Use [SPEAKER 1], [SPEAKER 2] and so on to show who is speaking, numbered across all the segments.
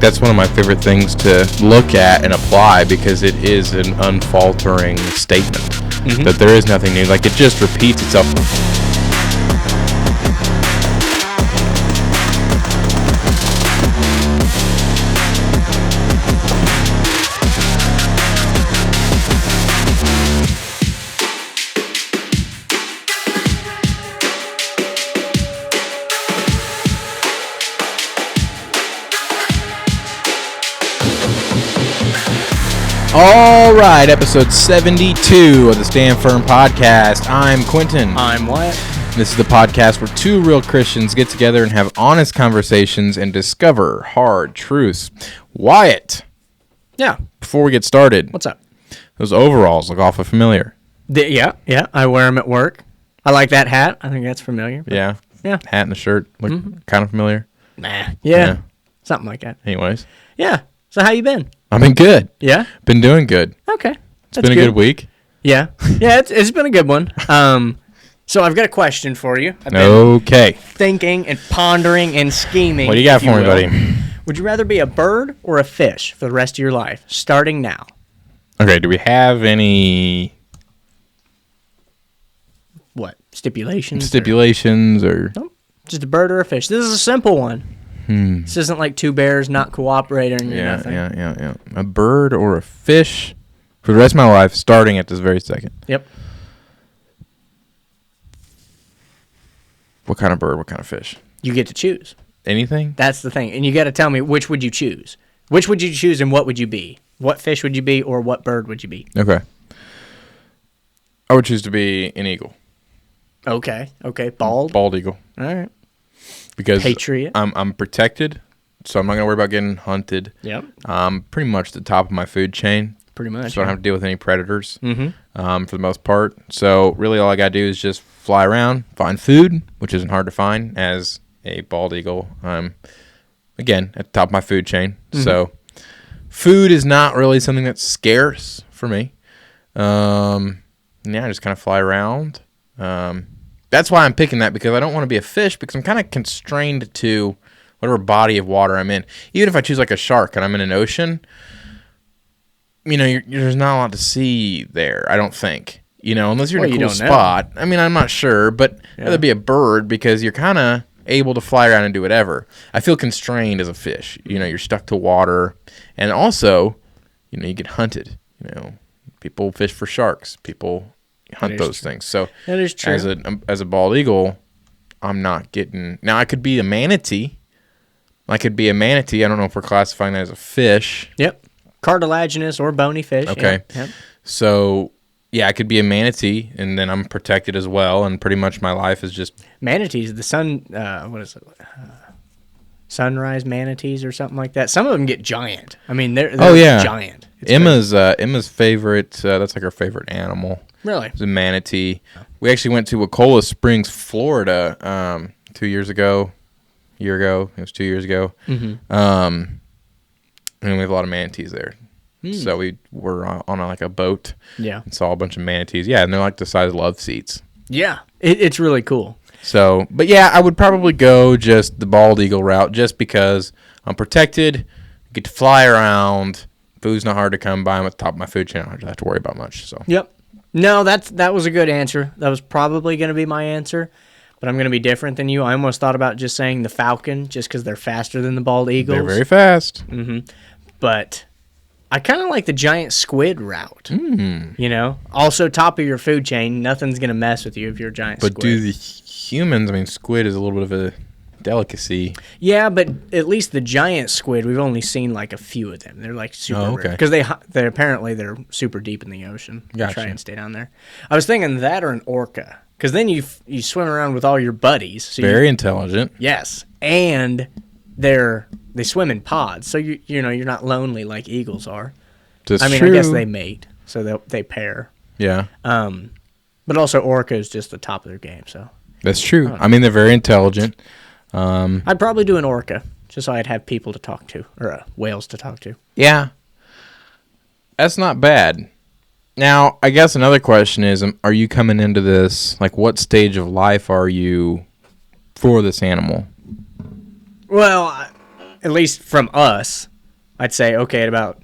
[SPEAKER 1] That's one of my favorite things to look at and apply because it is an unfaltering statement that there is nothing new. Like, it just repeats itself. All right, episode 72 of the Stand Firm podcast. I'm Quintin.
[SPEAKER 2] I'm Wyatt.
[SPEAKER 1] This is the podcast where two real Christians get together and have honest conversations and discover hard truths. Wyatt.
[SPEAKER 2] Yeah.
[SPEAKER 1] Before we get started.
[SPEAKER 2] What's up?
[SPEAKER 1] Those overalls look awful familiar.
[SPEAKER 2] Yeah. I wear them at work. I like that hat. I think that's familiar.
[SPEAKER 1] Yeah. Hat and the shirt look kind of familiar.
[SPEAKER 2] Nah. Yeah. Something like that.
[SPEAKER 1] Anyways.
[SPEAKER 2] Yeah. So how you been?
[SPEAKER 1] I've been good.
[SPEAKER 2] Yeah?
[SPEAKER 1] Been doing good.
[SPEAKER 2] Okay.
[SPEAKER 1] It's been a good week.
[SPEAKER 2] Yeah. Yeah, it's been a good one. So I've got a question for you. I've been
[SPEAKER 1] Okay.
[SPEAKER 2] thinking and pondering and scheming.
[SPEAKER 1] What do you got for me, buddy?
[SPEAKER 2] Would you rather be a bird or a fish for the rest of your life, starting now?
[SPEAKER 1] Okay, do we have any
[SPEAKER 2] What? Stipulations?
[SPEAKER 1] stipulations or...
[SPEAKER 2] Nope. Just a bird or a fish. This is a simple one. This isn't like two bears not cooperating or nothing.
[SPEAKER 1] Yeah. A bird or a fish for the rest of my life, starting at this very second.
[SPEAKER 2] Yep.
[SPEAKER 1] What kind of bird? What kind of fish?
[SPEAKER 2] You get to choose.
[SPEAKER 1] Anything?
[SPEAKER 2] That's the thing. And you got to tell me, which would you choose? Which would you choose and what would you be? What fish would you be or what bird would you be?
[SPEAKER 1] Okay. I would choose to be an eagle.
[SPEAKER 2] Okay. Bald?
[SPEAKER 1] Bald eagle.
[SPEAKER 2] All right.
[SPEAKER 1] Because
[SPEAKER 2] Patriot.
[SPEAKER 1] I'm protected, so I'm not going to worry about getting hunted.
[SPEAKER 2] Yep.
[SPEAKER 1] Pretty much the top of my food chain.
[SPEAKER 2] Pretty much.
[SPEAKER 1] So I don't have to deal with any predators for the most part. So really all I got to do is just fly around, find food, which isn't hard to find as a bald eagle. Again, at the top of my food chain. So food is not really something that's scarce for me. I just kind of fly around. That's why I'm picking that, because I don't want to be a fish, because I'm kind of constrained to whatever body of water I'm in. Even if I choose like a shark and I'm in an ocean, there's not a lot to see there, I don't think. Unless you're in a cool spot. I mean, I'm not sure, but I'd rather be a bird because you're kind of able to fly around and do whatever. I feel constrained as a fish. You're stuck to water. And also, you get hunted. People fish for sharks. People hunt those things. So
[SPEAKER 2] that is true.
[SPEAKER 1] As a bald eagle, I'm not getting... Now, I could be a manatee. I don't know if we're classifying that as a fish.
[SPEAKER 2] Yep. Cartilaginous or bony fish.
[SPEAKER 1] Okay.
[SPEAKER 2] Yep.
[SPEAKER 1] So, yeah, I could be a manatee, and then I'm protected as well, and pretty much my life is just...
[SPEAKER 2] Manatees, the sun... what is it? Sunrise manatees or something like that. Some of them get giant. I mean, they're giant.
[SPEAKER 1] Emma's favorite... that's like her favorite animal.
[SPEAKER 2] Really?
[SPEAKER 1] It's a manatee. We actually went to Wacola Springs, Florida, 2 years ago. It was 2 years ago. And we have a lot of manatees there. So we were on a boat.
[SPEAKER 2] Yeah.
[SPEAKER 1] And saw a bunch of manatees. Yeah, and they're like the size of love seats.
[SPEAKER 2] Yeah. It's really cool.
[SPEAKER 1] So, but yeah, I would probably go just the bald eagle route, just because I'm protected, get to fly around, food's not hard to come by, I'm at the top of my food chain, I don't have to worry about much. So.
[SPEAKER 2] Yep. No, that was a good answer. That was probably going to be my answer, but I'm going to be different than you. I almost thought about just saying the falcon, just because they're faster than the bald eagles.
[SPEAKER 1] They're very fast.
[SPEAKER 2] But I kind of like the giant squid route. Also top of your food chain, nothing's going to mess with you if you're a giant squid.
[SPEAKER 1] But do the humans, squid is a little bit of a delicacy.
[SPEAKER 2] Yeah, but at least the giant squid, we've only seen like a few of them. They're like super rare. Because they're apparently super deep in the ocean.
[SPEAKER 1] Gotcha.
[SPEAKER 2] Try and stay down there. I was thinking that or an orca. Because then you swim around with all your buddies. So
[SPEAKER 1] very intelligent.
[SPEAKER 2] Yes. And they swim in pods. So you're not lonely like eagles are.
[SPEAKER 1] That's
[SPEAKER 2] true. I guess they mate. So they pair.
[SPEAKER 1] Yeah.
[SPEAKER 2] But also orca is just the top of their game. So
[SPEAKER 1] that's true. They're very intelligent.
[SPEAKER 2] I'd probably do an orca, just so I'd have people to talk to, or whales to talk to.
[SPEAKER 1] Yeah. That's not bad. Now, I guess another question is, are you coming into this, like, what stage of life are you for this animal?
[SPEAKER 2] Well, at least from us, I'd say, okay, at about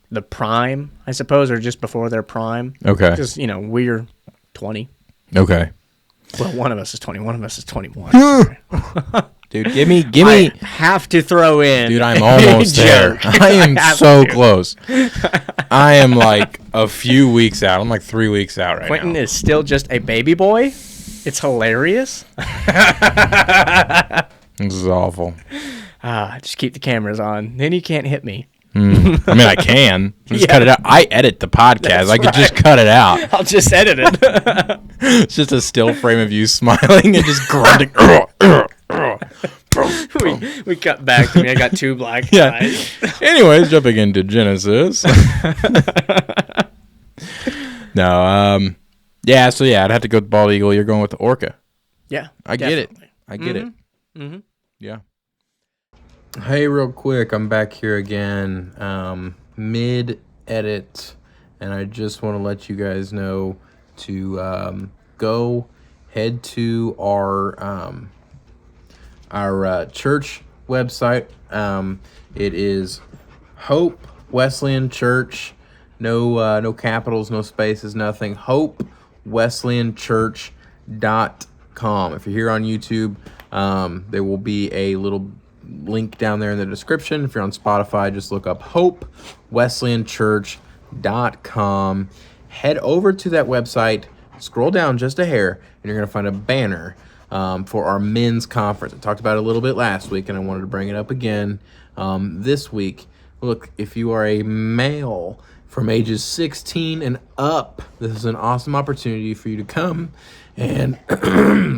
[SPEAKER 2] the prime, I suppose, or just before their prime.
[SPEAKER 1] Okay.
[SPEAKER 2] Because, we're 20.
[SPEAKER 1] Okay.
[SPEAKER 2] Well, one of us is 20. One of us is 21.
[SPEAKER 1] Dude, give me.
[SPEAKER 2] I have to throw in.
[SPEAKER 1] Dude, I'm almost there. I am so close. I am like a few weeks out. I'm like 3 weeks out right
[SPEAKER 2] Quintin
[SPEAKER 1] now.
[SPEAKER 2] is still just a baby boy. It's hilarious.
[SPEAKER 1] This is awful.
[SPEAKER 2] Just keep the cameras on. Then you can't hit me.
[SPEAKER 1] I mean, I can. Just cut it out. I edit the podcast. I could just cut it out.
[SPEAKER 2] I'll just edit it.
[SPEAKER 1] It's just a still frame of you smiling and just grunting.
[SPEAKER 2] we cut back to me. I got 2 black eyes.
[SPEAKER 1] Anyways, jumping into Genesis. No, yeah, so yeah, I'd have to go with bald eagle. You're going with the orca.
[SPEAKER 2] Yeah,
[SPEAKER 1] I get it. Mm-hmm. Yeah. Hey, real quick, I'm back here again, mid-edit, and I just want to let you guys know to go head to our church website. It is Hope Wesleyan Church. No capitals, no spaces, nothing. HopeWesleyanChurch.com. If you're here on YouTube, there will be a little link down there in the description. If you're on Spotify, just look up HopeWesleyanChurch.com. Head over to that website, scroll down just a hair, and you're going to find a banner for our men's conference. I talked about it a little bit last week, and I wanted to bring it up again this week. Look, if you are a male from ages 16 and up, this is an awesome opportunity for you to come and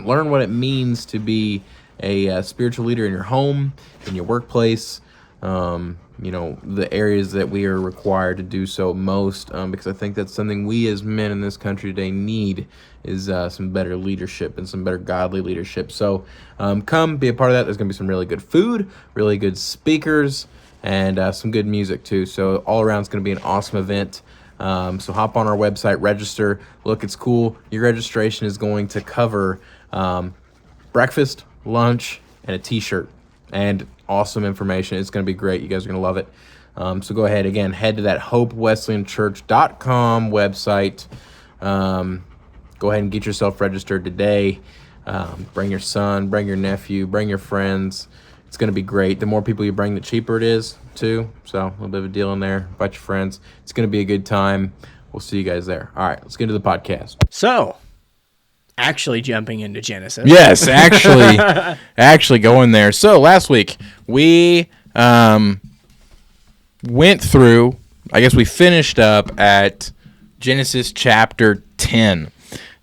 [SPEAKER 1] learn what it means to be a spiritual leader in your home, in your workplace, the areas that we are required to do so most, because I think that's something we as men in this country today need is some better leadership and some better godly leadership. So come be a part of that. There's going to be some really good food, really good speakers, and some good music too. So all around it's going to be an awesome event. So hop on our website, register. Look, it's cool. Your registration is going to cover breakfast, lunch, and a t-shirt, and awesome information. It's going to be great. You guys are going to love it. So go ahead, again, head to that HopeWesleyanChurch.com website. Go ahead and get yourself registered today. Bring your son, bring your nephew, bring your friends. It's going to be great. The more people you bring, the cheaper it is, too. So a little bit of a deal in there. Invite your friends. It's going to be a good time. We'll see you guys there. All right, let's get into the podcast.
[SPEAKER 2] So, actually jumping into Genesis.
[SPEAKER 1] Yes, actually going there. So last week we went through, I guess we finished up at Genesis chapter 10,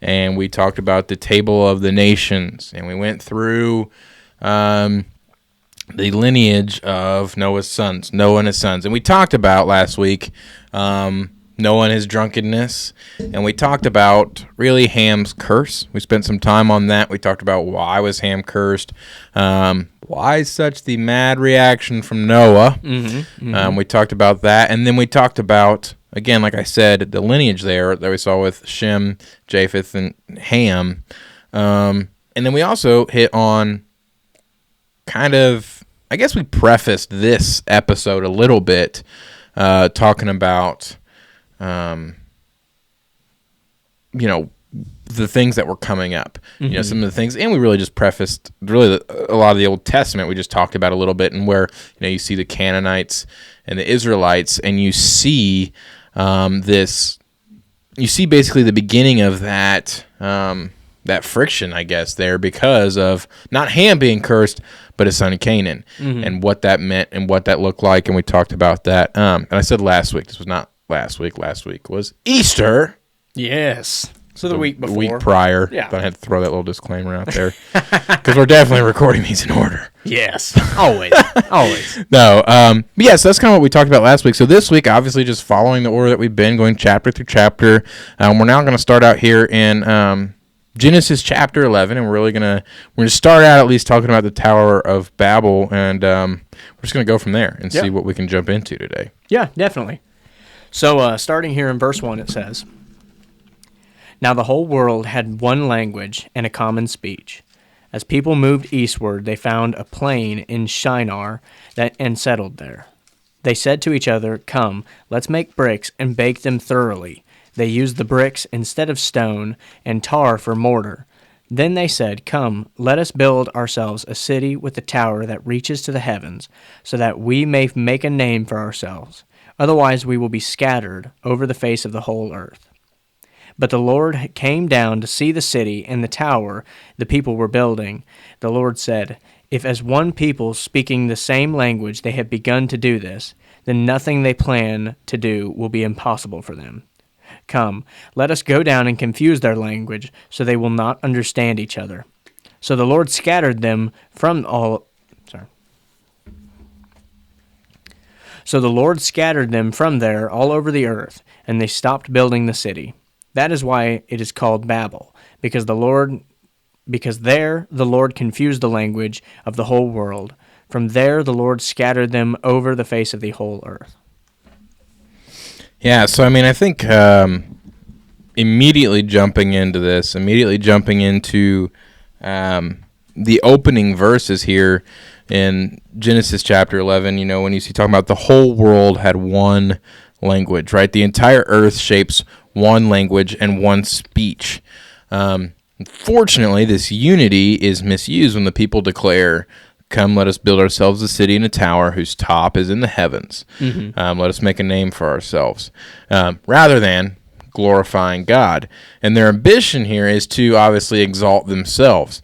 [SPEAKER 1] and we talked about the table of the nations, and we went through the lineage of Noah and his sons. And we talked about last week Noah and his drunkenness, and we talked about really Ham's curse. We spent some time on that. We talked about why was Ham cursed, why such the mad reaction from Noah. We talked about that, and then we talked about, again, like I said, the lineage there that we saw with Shem, Japheth, and Ham. And then we also hit on kind of, I guess we prefaced this episode a little bit, talking about the things that were coming up, some of the things, and we really just prefaced really a lot of the Old Testament. We just talked about a little bit, and where you see the Canaanites and the Israelites, and you see you see basically the beginning of that that friction, I guess, there, because of not Ham being cursed, but his son Canaan, and what that meant and what that looked like, and we talked about that. And I said last week, this was not last week. Last week was Easter.
[SPEAKER 2] Yes. So the week before.
[SPEAKER 1] Week prior.
[SPEAKER 2] Yeah.
[SPEAKER 1] But I had to throw that little disclaimer out there because we're definitely recording these in order.
[SPEAKER 2] Yes. Always. Always.
[SPEAKER 1] No. So that's kind of what we talked about last week. So this week, obviously, just following the order that we've been going chapter through chapter. We're now going to start out here in Genesis chapter 11, and we're going to start out at least talking about the Tower of Babel, and we're just going to go from there and see what we can jump into today.
[SPEAKER 2] Yeah, definitely. So, starting here in verse 1, it says, "Now the whole world had one language and a common speech. As people moved eastward, they found a plain in Shinar and settled there. They said to each other, "Come, let's make bricks and bake them thoroughly." They used the bricks instead of stone and tar for mortar. Then they said, "Come, let us build ourselves a city with a tower that reaches to the heavens, so that we may make a name for ourselves. Otherwise we will be scattered over the face of the whole earth." But the Lord came down to see the city and the tower the people were building. The Lord said, "If as one people speaking the same language they have begun to do this, then nothing they plan to do will be impossible for them. Come, let us go down and confuse their language, so they will not understand each other." So the Lord scattered them from all. So the Lord scattered them from there all over the earth, and they stopped building the city. That is why it is called Babel, because there the Lord confused the language of the whole world. From there the Lord scattered them over the face of the whole earth.
[SPEAKER 1] Yeah, so I mean, I think immediately jumping into the opening verses here in Genesis chapter 11, when you see talking about the whole world had one language, right? The entire earth shapes one language and one speech. Unfortunately, this unity is misused when the people declare, "Come, let us build ourselves a city and a tower whose top is in the heavens. Let us make a name for ourselves," rather than glorifying God. And their ambition here is to obviously exalt themselves,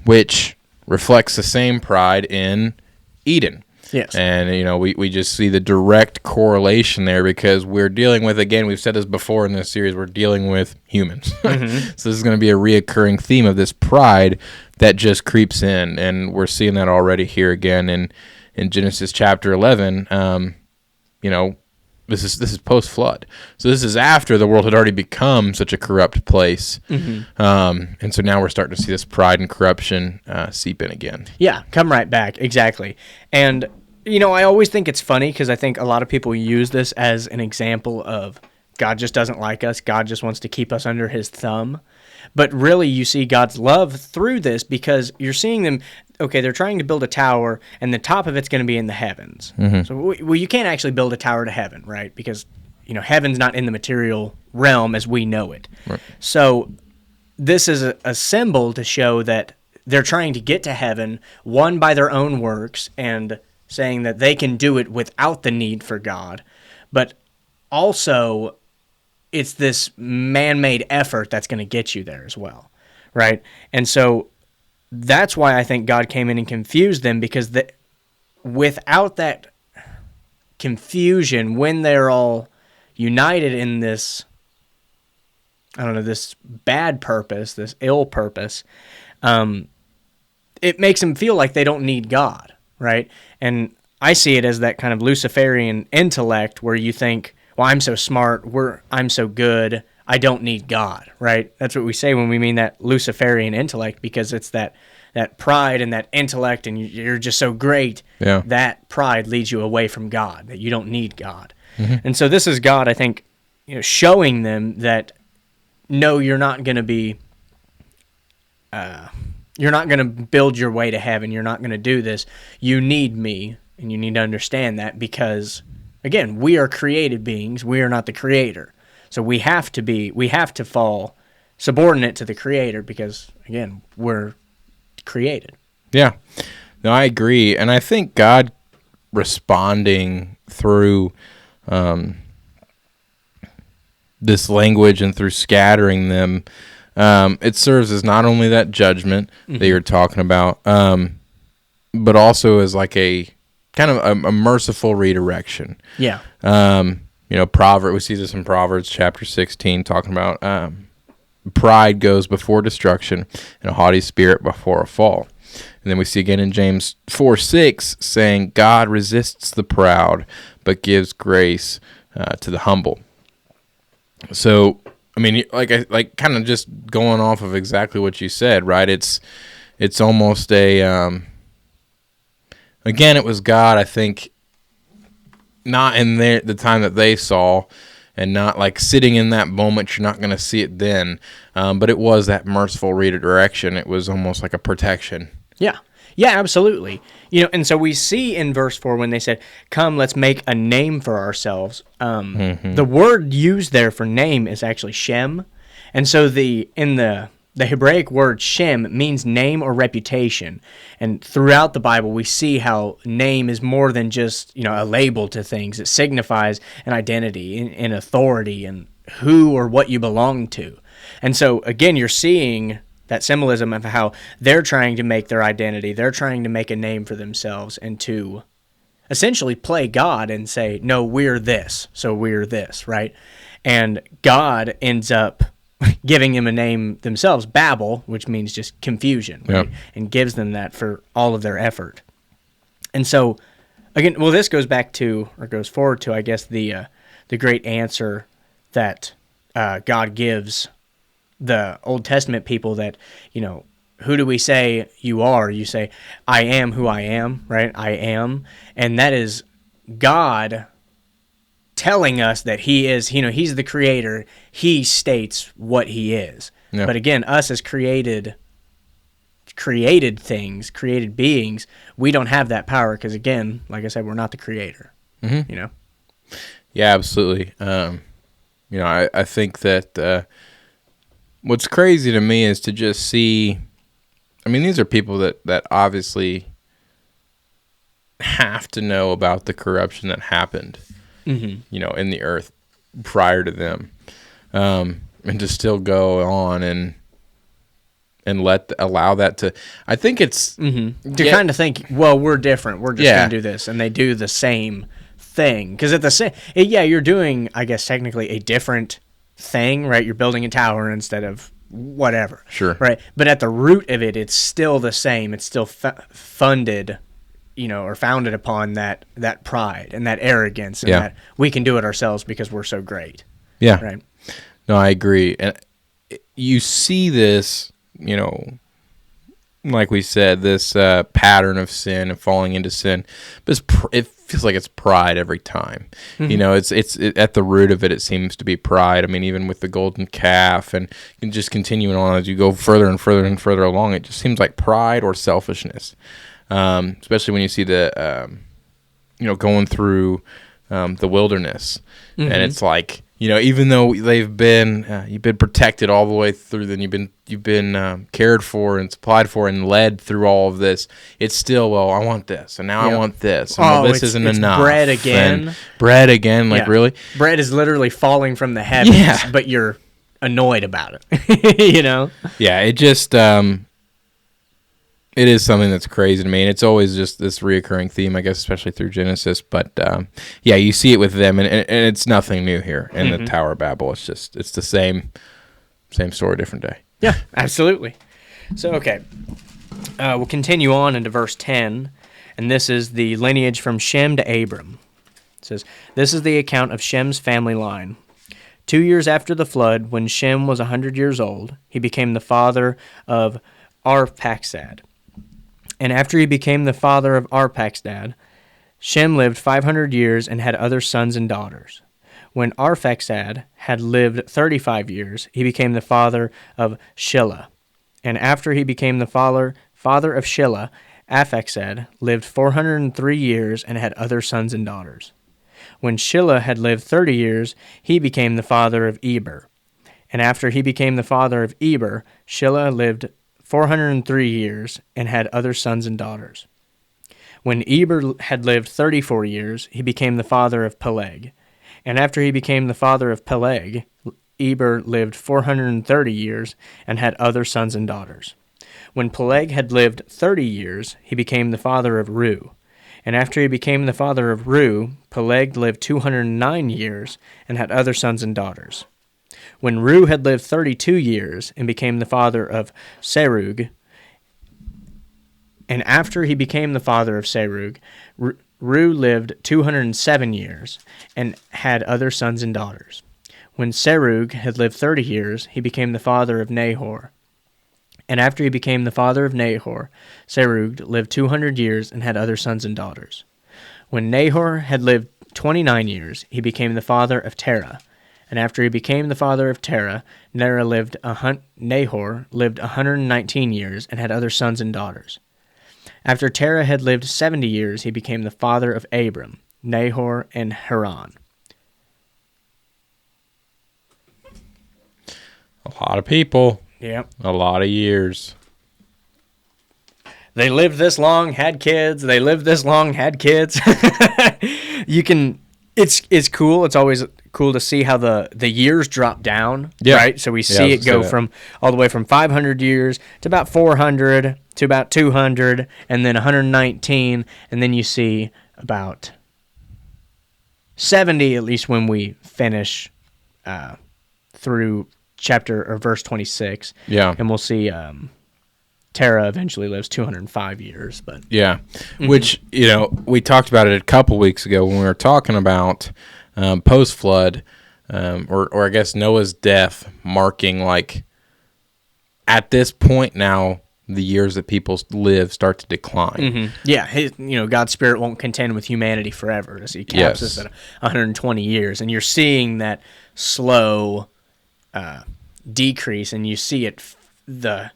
[SPEAKER 1] which reflects the same pride in Eden.
[SPEAKER 2] Yes.
[SPEAKER 1] And, we just see the direct correlation there because we're dealing with, again, we've said this before in this series, we're dealing with humans. So this is going to be a reoccurring theme of this pride that just creeps in. And we're seeing that already here again in Genesis chapter 11. This is post-flood. So this is after the world had already become such a corrupt place. And so now we're starting to see this pride and corruption seep in again.
[SPEAKER 2] Yeah, come right back. Exactly. And, I always think it's funny because I think a lot of people use this as an example of God just doesn't like us. God just wants to keep us under his thumb. But really, you see God's love through this because you're seeing them, okay, they're trying to build a tower, and the top of it's going to be in the heavens. So, you can't actually build a tower to heaven, right? Because, heaven's not in the material realm as we know it. Right. So this is a symbol to show that they're trying to get to heaven, one, by their own works, and saying that they can do it without the need for God, but also it's this man-made effort that's going to get you there as well, right? And so that's why I think God came in and confused them, because without that confusion, when they're all united in this, this bad purpose, this ill purpose, it makes them feel like they don't need God, right? And I see it as that kind of Luciferian intellect where you think, well, I'm so smart, I'm so good, I don't need God, right? That's what we say when we mean that Luciferian intellect, because it's that pride and that intellect, and you're just so great. Yeah. That pride leads you away from God, that you don't need God. And so this is God, I think, showing them that, no, you're not going to be, you're not going to build your way to heaven. You're not going to do this. You need me, and you need to understand that because, again, we are created beings. We are not the creator. So we have to fall subordinate to the creator because, again, we're created.
[SPEAKER 1] Yeah. No, I agree. And I think God responding through this language and through scattering them, it serves as not only that judgment that you're talking about, but also as like a kind of a merciful redirection.
[SPEAKER 2] Yeah.
[SPEAKER 1] We see this in Proverbs chapter 16, talking about pride goes before destruction and a haughty spirit before a fall. And then we see again in James 4:6 saying, God resists the proud, but gives grace to the humble. So, I mean, like kind of just going off of exactly what you said, right? It's almost a again, it was God, I think, not in the time that they saw, and not like sitting in that moment. You're not going to see it then, but it was that merciful redirection. It was almost like a protection.
[SPEAKER 2] Yeah. Yeah, absolutely. And so we see in verse 4 when they said, "Come, let's make a name for ourselves." The word used there for name is actually Shem. And so in the Hebraic word Shem means name or reputation. And throughout the Bible, we see how name is more than just, a label to things. It signifies an identity and authority and who or what you belong to. And so, again, you're seeing that symbolism of how they're trying to make their identity, they're trying to make a name for themselves and to essentially play God and say, no, we're this, so we're this, right? And God ends up giving him a name themselves, Babel, which means just confusion, right? And gives them that for all of their effort. And so, again, this goes forward to, I guess, the great answer that God gives the Old Testament people that, who do we say you are? You say, I am who I am, right? I am. And that is God telling us that he is, he's the creator. He states what he is. Yeah. But again, us as created things, created beings, we don't have that power because, again, like I said, we're not the creator,
[SPEAKER 1] Yeah, absolutely. I think that what's crazy to me is to just see, these are people that obviously have to know about the corruption that happened, in the earth prior to them, and to still go on and allow that to, I think it's
[SPEAKER 2] to kind of think, well, we're different. We're just going to do this, and they do the same thing because you're doing, I guess, technically a different thing, right? You're building a tower instead of whatever,
[SPEAKER 1] sure,
[SPEAKER 2] right? But at the root of it, it's still the same. It's still funded, or founded upon that pride and that arrogance, and that we can do it ourselves because we're so great.
[SPEAKER 1] Yeah,
[SPEAKER 2] right.
[SPEAKER 1] No, I agree, and you see this, like we said, this pattern of sin and falling into sin, but it feels like it's pride every time. It's at the root of it. It seems to be pride. Even with the golden calf, and just continuing on as you go further and further and further along, it just seems like pride or selfishness. Especially when you see the, going through the wilderness, and it's like, even though you've been protected all the way through, then you've been cared for and supplied for and led through all of this, it's still, well, I want this, and now I want this, and this isn't enough.
[SPEAKER 2] Bread again.
[SPEAKER 1] Really?
[SPEAKER 2] Bread is literally falling from the heavens, but you're annoyed about it,
[SPEAKER 1] Yeah, it just, it is something that's crazy to me, and it's always just this reoccurring theme, I guess, especially through Genesis. But you see it with them, and it's nothing new here in the Tower of Babel. It's the same story, different day.
[SPEAKER 2] Yeah, absolutely. So, okay, we'll continue on into verse 10, and this is the lineage from Shem to Abram. It says, "This is the account of Shem's family line. 2 years after the flood, when Shem was 100 years old, he became the father of Arphaxad. And after he became the father of Arphaxad, Shem lived 500 years and had other sons and daughters. When Arphaxad had lived 35 years, he became the father of Shelah. And after he became the father of Shelah, Arphaxad lived 403 years and had other sons and daughters. When Shelah had lived 30 years, he became the father of Eber. And after he became the father of Eber, Shelah lived 403 years and had other sons and daughters. When Eber had lived 34 years, he became the father of Peleg. And after he became the father of Peleg, Eber lived 430 years and had other sons and daughters. When Peleg had lived 30 years, he became the father of Reu. And after he became the father of Reu, Peleg lived 209 years and had other sons and daughters. When Reu had lived 32 years and became the father of Serug, and after he became the father of Serug, Reu lived 207 years and had other sons and daughters. When Serug had lived 30 years, he became the father of Nahor. And after he became the father of Nahor, Serug lived 200 years and had other sons and daughters. When Nahor had lived 29 years, he became the father of Terah. And after he became the father of Terah, Nahor lived 119 years and had other sons and daughters. After Terah had lived 70 years, he became the father of Abram, Nahor, and Haran.
[SPEAKER 1] A lot of people.
[SPEAKER 2] Yep.
[SPEAKER 1] A lot of years.
[SPEAKER 2] They lived this long, had kids. They lived this long, had kids. It's cool. It's always cool to see how the years drop down, right? So we see it go from all the way from 500 years to about 400 to about 200 and then 119, and then you see about 70 at least when we finish through chapter or verse 26.
[SPEAKER 1] Yeah.
[SPEAKER 2] And we'll see Terah eventually lives 205 years, but
[SPEAKER 1] yeah, which we talked about it a couple weeks ago when we were talking about post flood, or I guess Noah's death, marking like at this point now the years that people live start to decline.
[SPEAKER 2] Yeah, God's spirit won't contend with humanity forever, as he caps us at 120 years, and you're seeing that slow decrease, and you see it the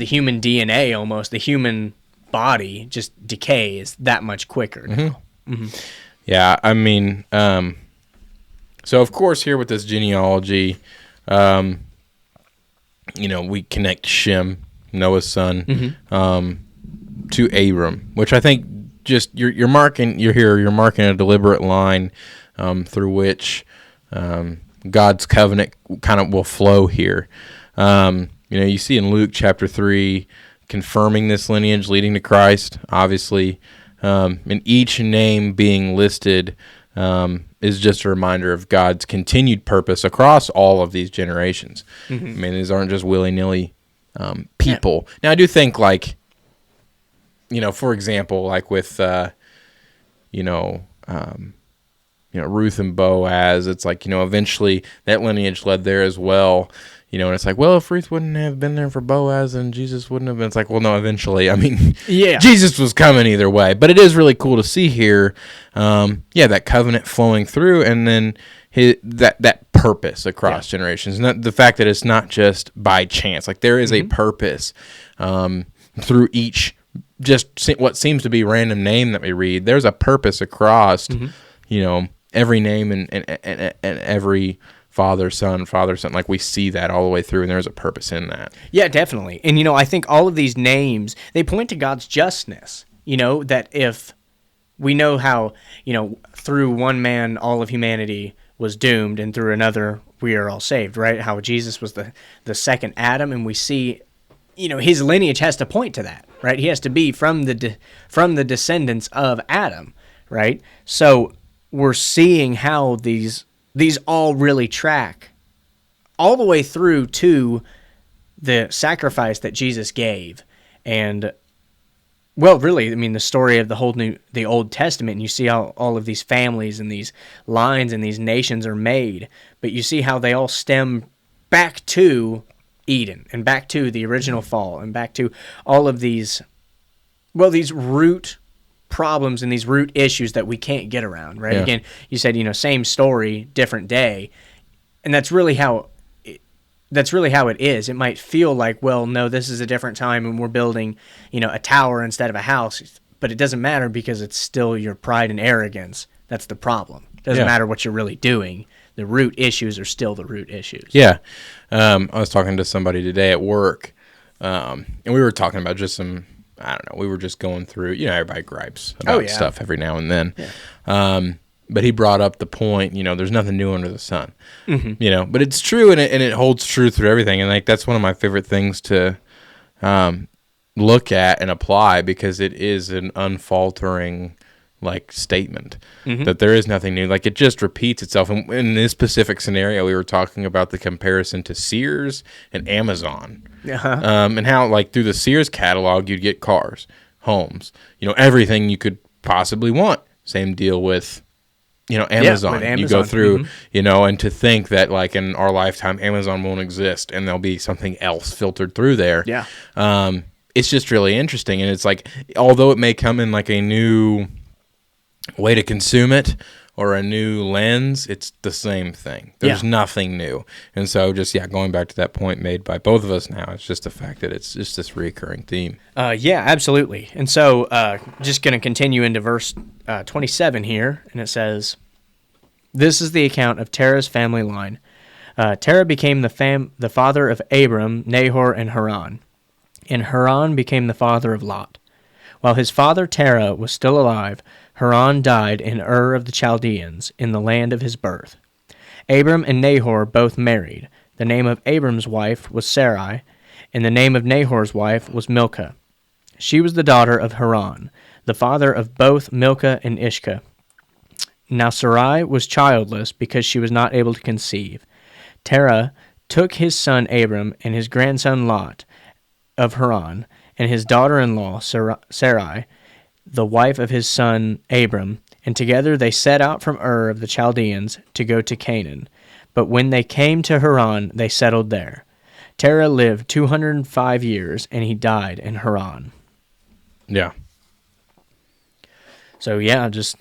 [SPEAKER 2] human DNA almost, the human body just decays that much quicker now.
[SPEAKER 1] Yeah, I mean, so of course here with this genealogy, we connect Shem, Noah's son, to Abram, which I think just you're marking a deliberate line through which God's covenant kind of will flow here. You see in Luke chapter 3, confirming this lineage leading to Christ, obviously, and each name being listed is just a reminder of God's continued purpose across all of these generations. I mean, these aren't just willy-nilly people. Now, I do think, like, for example, like with, Ruth and Boaz, it's like, eventually that lineage led there as well. And it's like, well, if Ruth wouldn't have been there for Boaz, and Jesus wouldn't have been. It's like, well, no, eventually. I mean, Jesus was coming either way. But it is really cool to see here, that covenant flowing through, and then that purpose across generations. And the fact that it's not just by chance. Like, there is a purpose through each, just what seems to be random name that we read. There's a purpose across, every name and every father, son, like we see that all the way through, and there's a purpose in that.
[SPEAKER 2] Yeah, definitely. And, I think all of these names, they point to God's justness, that if we know how, through one man, all of humanity was doomed, and through another, we are all saved, right? How Jesus was the second Adam, and we see, his lineage has to point to that, right? He has to be from the descendants of Adam, right? So we're seeing how these all really track all the way through to the sacrifice that Jesus gave. And, well, really, I mean, the story of the Old Testament, and you see how all of these families and these lines and these nations are made, but you see how they all stem back to Eden and back to the original fall and back to all of these root problems and these root issues that we can't get around, right? Again, you said, same story, different day, and that's really how it is. It might feel like, well, no, this is a different time and we're building, a tower instead of a house, but it doesn't matter because it's still your pride and arrogance. That's the problem. It doesn't matter what you're really doing. The root issues are still the root issues. Yeah.
[SPEAKER 1] I was talking to somebody today at work, and we were talking about just some, I don't know, we were just going through, everybody gripes about stuff every now and then. Yeah. But he brought up the point, there's nothing new under the sun. But it's true, and it holds true through everything. And like that's one of my favorite things to look at and apply, because it is an unfaltering statement that there is nothing new. Like, it just repeats itself. And in this specific scenario, we were talking about the comparison to Sears and Amazon. And how through the Sears catalog you'd get cars, homes, everything you could possibly want. Same deal with Amazon.
[SPEAKER 2] Amazon.
[SPEAKER 1] You go through, and to think that in our lifetime Amazon won't exist and there'll be something else filtered through there. It's just really interesting. And it's although it may come in a new way to consume it, or a new lens, it's the same thing. There's nothing new. And so just, going back to that point made by both of us now, it's just the fact that it's just this recurring theme.
[SPEAKER 2] Yeah, absolutely. And so just going to continue into verse 27 here, and it says, "This is the account of Terah's family line. Terah became the father of Abram, Nahor, and Haran. And Haran became the father of Lot. While his father Terah was still alive, Haran died in Ur of the Chaldeans, in the land of his birth. Abram and Nahor both married. The name of Abram's wife was Sarai, and the name of Nahor's wife was Milcah. She was the daughter of Haran, the father of both Milcah and Ishcah. Now Sarai was childless because she was not able to conceive. Terah took his son Abram and his grandson Lot of Haran, and his daughter-in-law Sarai, the wife of his son Abram, and together they set out from Ur of the Chaldeans to go to Canaan. But when they came to Haran, they settled there. Terah lived 205 years, and he died in Haran."
[SPEAKER 1] Yeah.
[SPEAKER 2] So just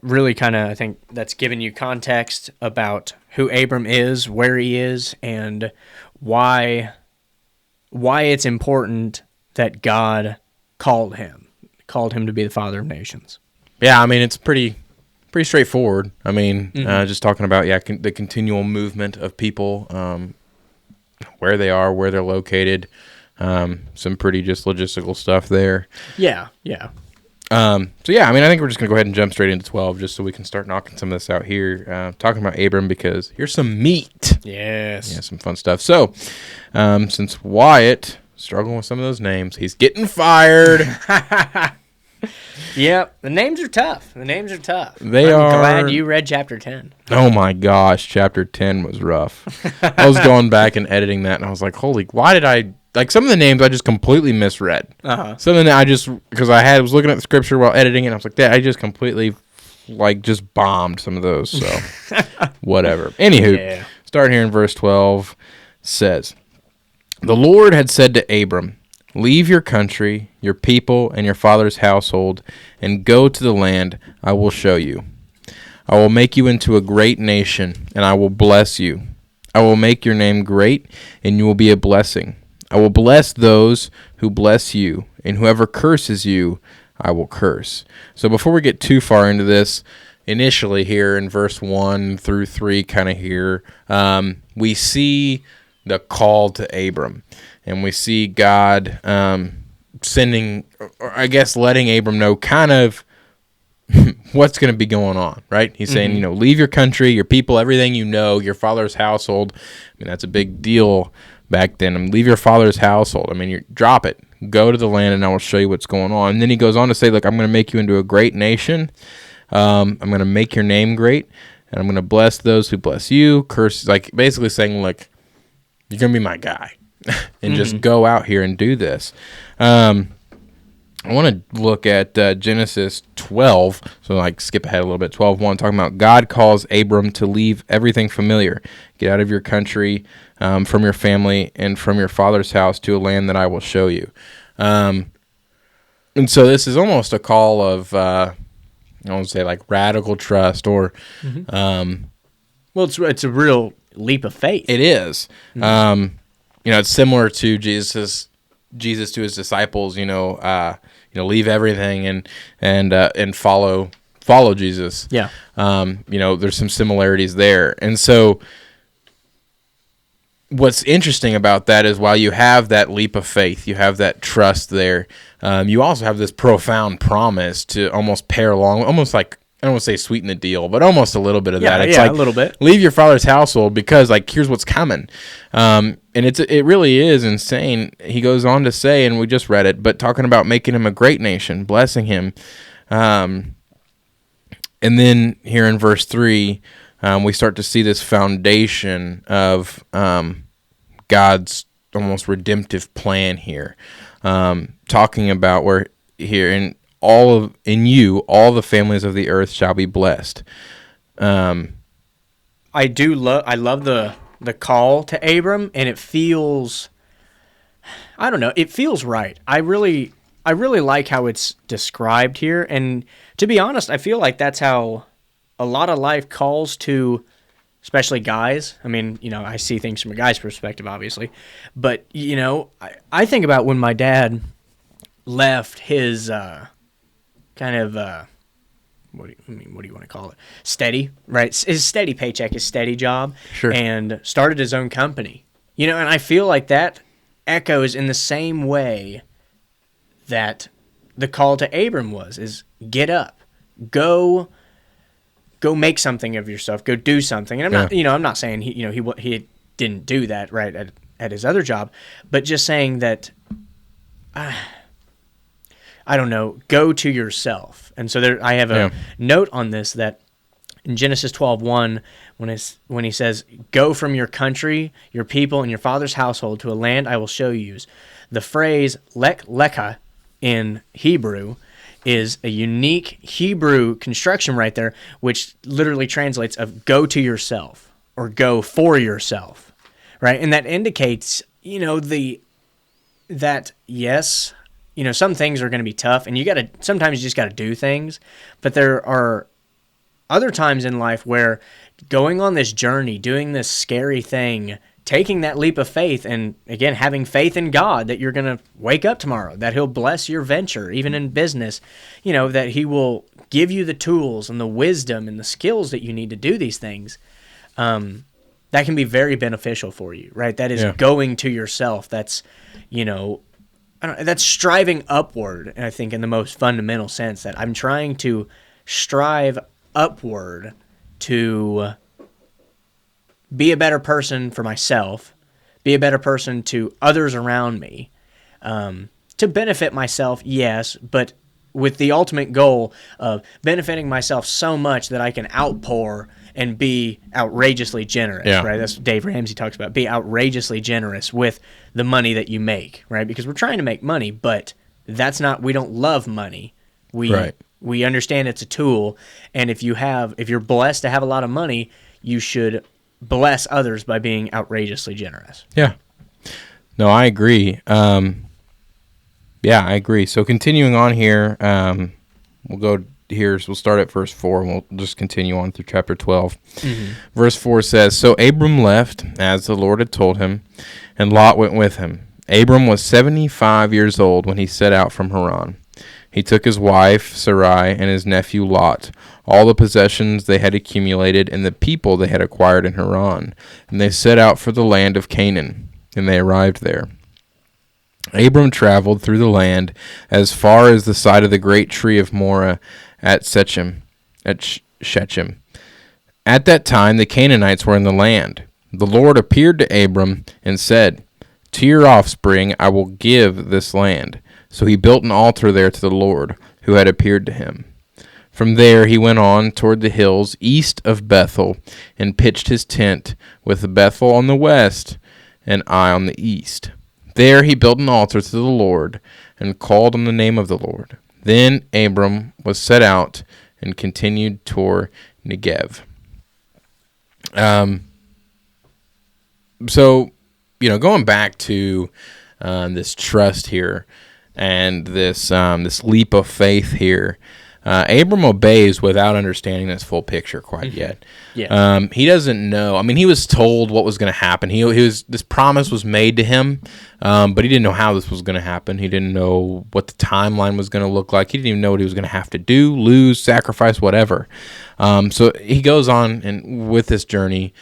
[SPEAKER 2] really kind of, I think that's giving you context about who Abram is, where he is, and why it's important that God called him to be the father of nations.
[SPEAKER 1] Yeah, I mean, it's pretty straightforward. I mean, just talking about the continual movement of people, where they are, where they're located, some pretty just logistical stuff there.
[SPEAKER 2] Yeah.
[SPEAKER 1] I mean, I think we're just gonna go ahead and jump straight into 12, just so we can start knocking some of this out here. Talking about Abram, because here's some meat.
[SPEAKER 2] Yes.
[SPEAKER 1] Yeah, some fun stuff. So, since Wyatt struggling with some of those names, he's getting fired.
[SPEAKER 2] Yep, the names are tough. I'm glad you read chapter 10.
[SPEAKER 1] Oh my gosh, chapter 10 was rough. I was going back and editing that, and I was like, holy, why did I... Like, some of the names I just completely misread. Something that because I was looking at the scripture while editing it, and I was like, I just completely, just bombed some of those, so whatever. Anywho, start here in verse 12, says, "The Lord had said to Abram, 'Leave your country, your people, and your father's household, and go to the land I will show you. I will make you into a great nation, and I will bless you. I will make your name great, and you will be a blessing. I will bless those who bless you, and whoever curses you, I will curse.'" So before we get too far into this, initially here in verse 1 through 3 kind of here, we see the call to Abram. And we see God sending, or I guess letting Abram know kind of what's going to be going on, right? He's saying, leave your country, your people, everything your father's household. I mean, that's a big deal back then. Leave your father's household. I mean, you drop it. Go to the land, and I will show you what's going on. And then he goes on to say, look, I'm going to make you into a great nation. I'm going to make your name great, and I'm going to bless those who bless you. Curse, basically saying, look, you're going to be my guy. And just go out here and do this. I want to look at Genesis 12, so skip ahead a little bit. 12:1, talking about God calls Abram to leave everything familiar, get out of your country, from your family, and from your father's house to a land that I will show you. And so this is almost a call of, I won't say radical trust, or,
[SPEAKER 2] well, it's a real leap of faith.
[SPEAKER 1] It is. It's similar to Jesus to his disciples. Leave everything and follow Jesus.
[SPEAKER 2] Yeah.
[SPEAKER 1] There's some similarities there, and so what's interesting about that is while you have that leap of faith, you have that trust there. You also have this profound promise to almost pair along, almost like. I don't want to say sweeten the deal, but almost a little bit of that. It's
[SPEAKER 2] a little bit.
[SPEAKER 1] Leave your father's household because, here's what's coming. And it really is insane. He goes on to say, and we just read it, but talking about making him a great nation, blessing him. And then here in verse 3, we start to see this foundation of God's almost redemptive plan here. Talking about where here all the families of the earth shall be blessed. I
[SPEAKER 2] love the call to Abram, and it feels, I don't know, it feels right. I really like how it's described here, and to be honest, I feel like that's how a lot of life calls to, especially guys. I mean, I see things from a guy's perspective, obviously. But, I think about when my dad left his kind of, what do you want to call it? Steady, right? His steady paycheck, his steady job.
[SPEAKER 1] Sure.
[SPEAKER 2] And started his own company. And I feel like that echoes in the same way that the call to Abram is get up, go make something of yourself, go do something. And I'm not saying he didn't do that right at his other job, but just saying that I don't know, go to yourself. And so I have a note on this that in Genesis 12:1, when he says, "Go from your country, your people, and your father's household to a land I will show you," the phrase lek lecha in Hebrew is a unique Hebrew construction right there, which literally translates of go to yourself or go for yourself, right? And that indicates, that yes, some things are going to be tough, and sometimes you just got to do things, but there are other times in life where going on this journey, doing this scary thing, taking that leap of faith, and again, having faith in God that you're going to wake up tomorrow, that he'll bless your venture, even in business, that he will give you the tools and the wisdom and the skills that you need to do these things. That can be very beneficial for you, right? That is going to yourself. That's, that's striving upward, I think, in the most fundamental sense, that I'm trying to strive upward to be a better person for myself, be a better person to others around me, to benefit myself, yes, but with the ultimate goal of benefiting myself so much that I can outpour and be outrageously generous, right? That's what Dave Ramsey talks about. Be outrageously generous with the money that you make, right? Because we're trying to make money, but we don't love money. We understand it's a tool, and if you're blessed to have a lot of money, you should bless others by being outrageously generous.
[SPEAKER 1] Yeah. No, I agree. I agree. So continuing on here, we'll start at verse 4, and we'll just continue on through chapter 12. Mm-hmm. Verse 4 says, "So Abram left, as the Lord had told him, and Lot went with him. Abram was 75 years old when he set out from Haran. He took his wife, Sarai, and his nephew Lot, all the possessions they had accumulated, and the people they had acquired in Haran, and they set out for the land of Canaan, and they arrived there. Abram traveled through the land as far as the side of the great tree of Moreh at Shechem. At that time the Canaanites were in the land. The Lord appeared to Abram and said, 'To your offspring I will give this land.' So he built an altar there to the Lord, who had appeared to him. From there he went on toward the hills east of Bethel, and pitched his tent, with Bethel on the west and Ai on the east. There he built an altar to the Lord, and called on the name of the Lord. Then Abram was set out and continued toward Negev." So, going back to this trust here, and this leap of faith here, Abram obeys without understanding this full picture quite yet. Yeah. He doesn't know. I mean, he was told what was going to happen. This promise was made to him, but he didn't know how this was going to happen. He didn't know what the timeline was going to look like. He didn't even know what he was going to have to do, lose, sacrifice, whatever. So he goes on and with this journey,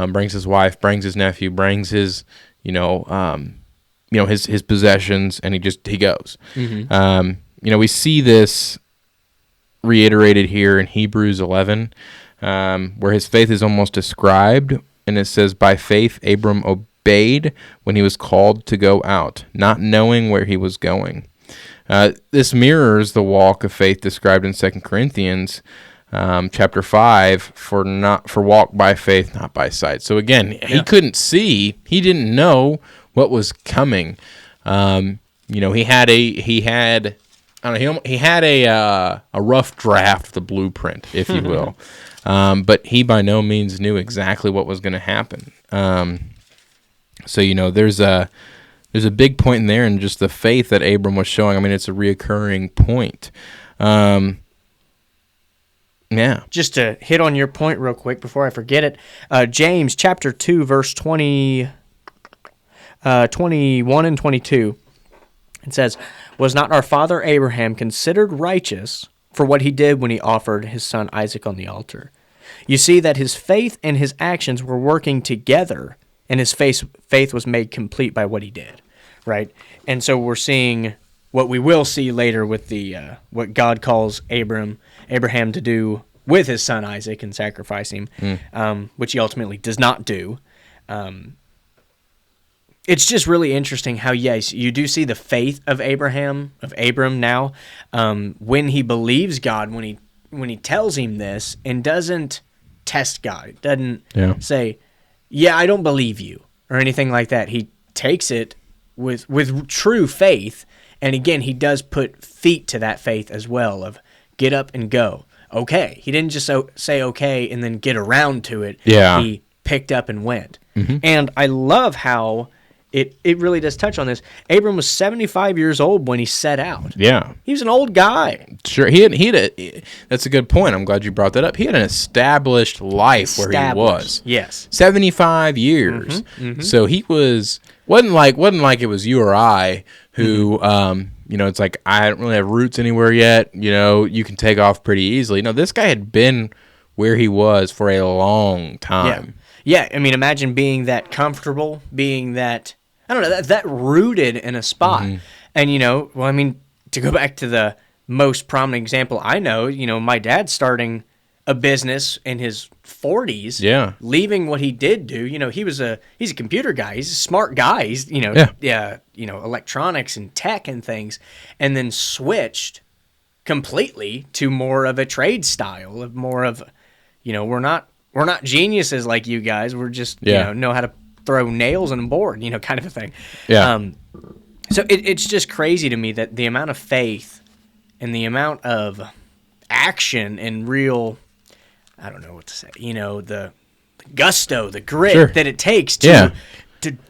[SPEAKER 1] brings his wife, brings his nephew, brings his, his possessions, and he goes. Mm-hmm. We see this reiterated here in Hebrews 11, where his faith is almost described, and it says, "By faith Abram obeyed when he was called to go out, not knowing where he was going." This mirrors the walk of faith described in 2 Corinthians chapter 5, for walk by faith, not by sight. So again, he couldn't see, he didn't know what was coming. He had a rough draft of the blueprint, if you will, but he by no means knew exactly what was going to happen. So there's a big point in there, and just the faith that Abram was showing. I mean, it's a reoccurring point. Yeah.
[SPEAKER 2] Just to hit on your point real quick before I forget it, James chapter 2, verse 21 and 22, it says, "Was not our father Abraham considered righteous for what he did when he offered his son Isaac on the altar? You see that his faith and his actions were working together, and his faith was made complete by what he did." Right? And so we're seeing what we will see later with the what God calls Abraham to do with his son Isaac and sacrifice him, which he ultimately does not do. It's just really interesting how, yes, you do see the faith of Abram now, when he believes God, when he tells him this and doesn't test God, doesn't say, "Yeah, I don't believe you," or anything like that. He takes it with true faith, and again, he does put feet to that faith as well, of get up and go. Okay. He didn't just say okay and then get around to it.
[SPEAKER 1] Yeah.
[SPEAKER 2] He picked up and went. And I love how it really does touch on this. Abram was 75 years old when he set out.
[SPEAKER 1] Yeah.
[SPEAKER 2] He was an old guy.
[SPEAKER 1] Sure. That's a good point. I'm glad you brought that up. He had an established life where he was.
[SPEAKER 2] Yes.
[SPEAKER 1] 75 years. So he wasn't like it was you or I who, it's like, I don't really have roots anywhere yet. You can take off pretty easily. No, this guy had been where he was for a long time.
[SPEAKER 2] Yeah. I mean, imagine being that comfortable, being that, I don't know, that rooted in a spot. And, to go back to the most prominent example I know, my dad starting a business in his 40s, leaving what he did do. He's a computer guy. He's a smart guy. He's, electronics and tech and things, and then switched completely to more of a trade style, of more of, we're not geniuses like you guys. We're just, know how to throw nails on a board, kind of a thing.
[SPEAKER 1] Yeah.
[SPEAKER 2] So it's just crazy to me that the amount of faith and the amount of action and real, I don't know what to say, the gusto, the grit that it takes to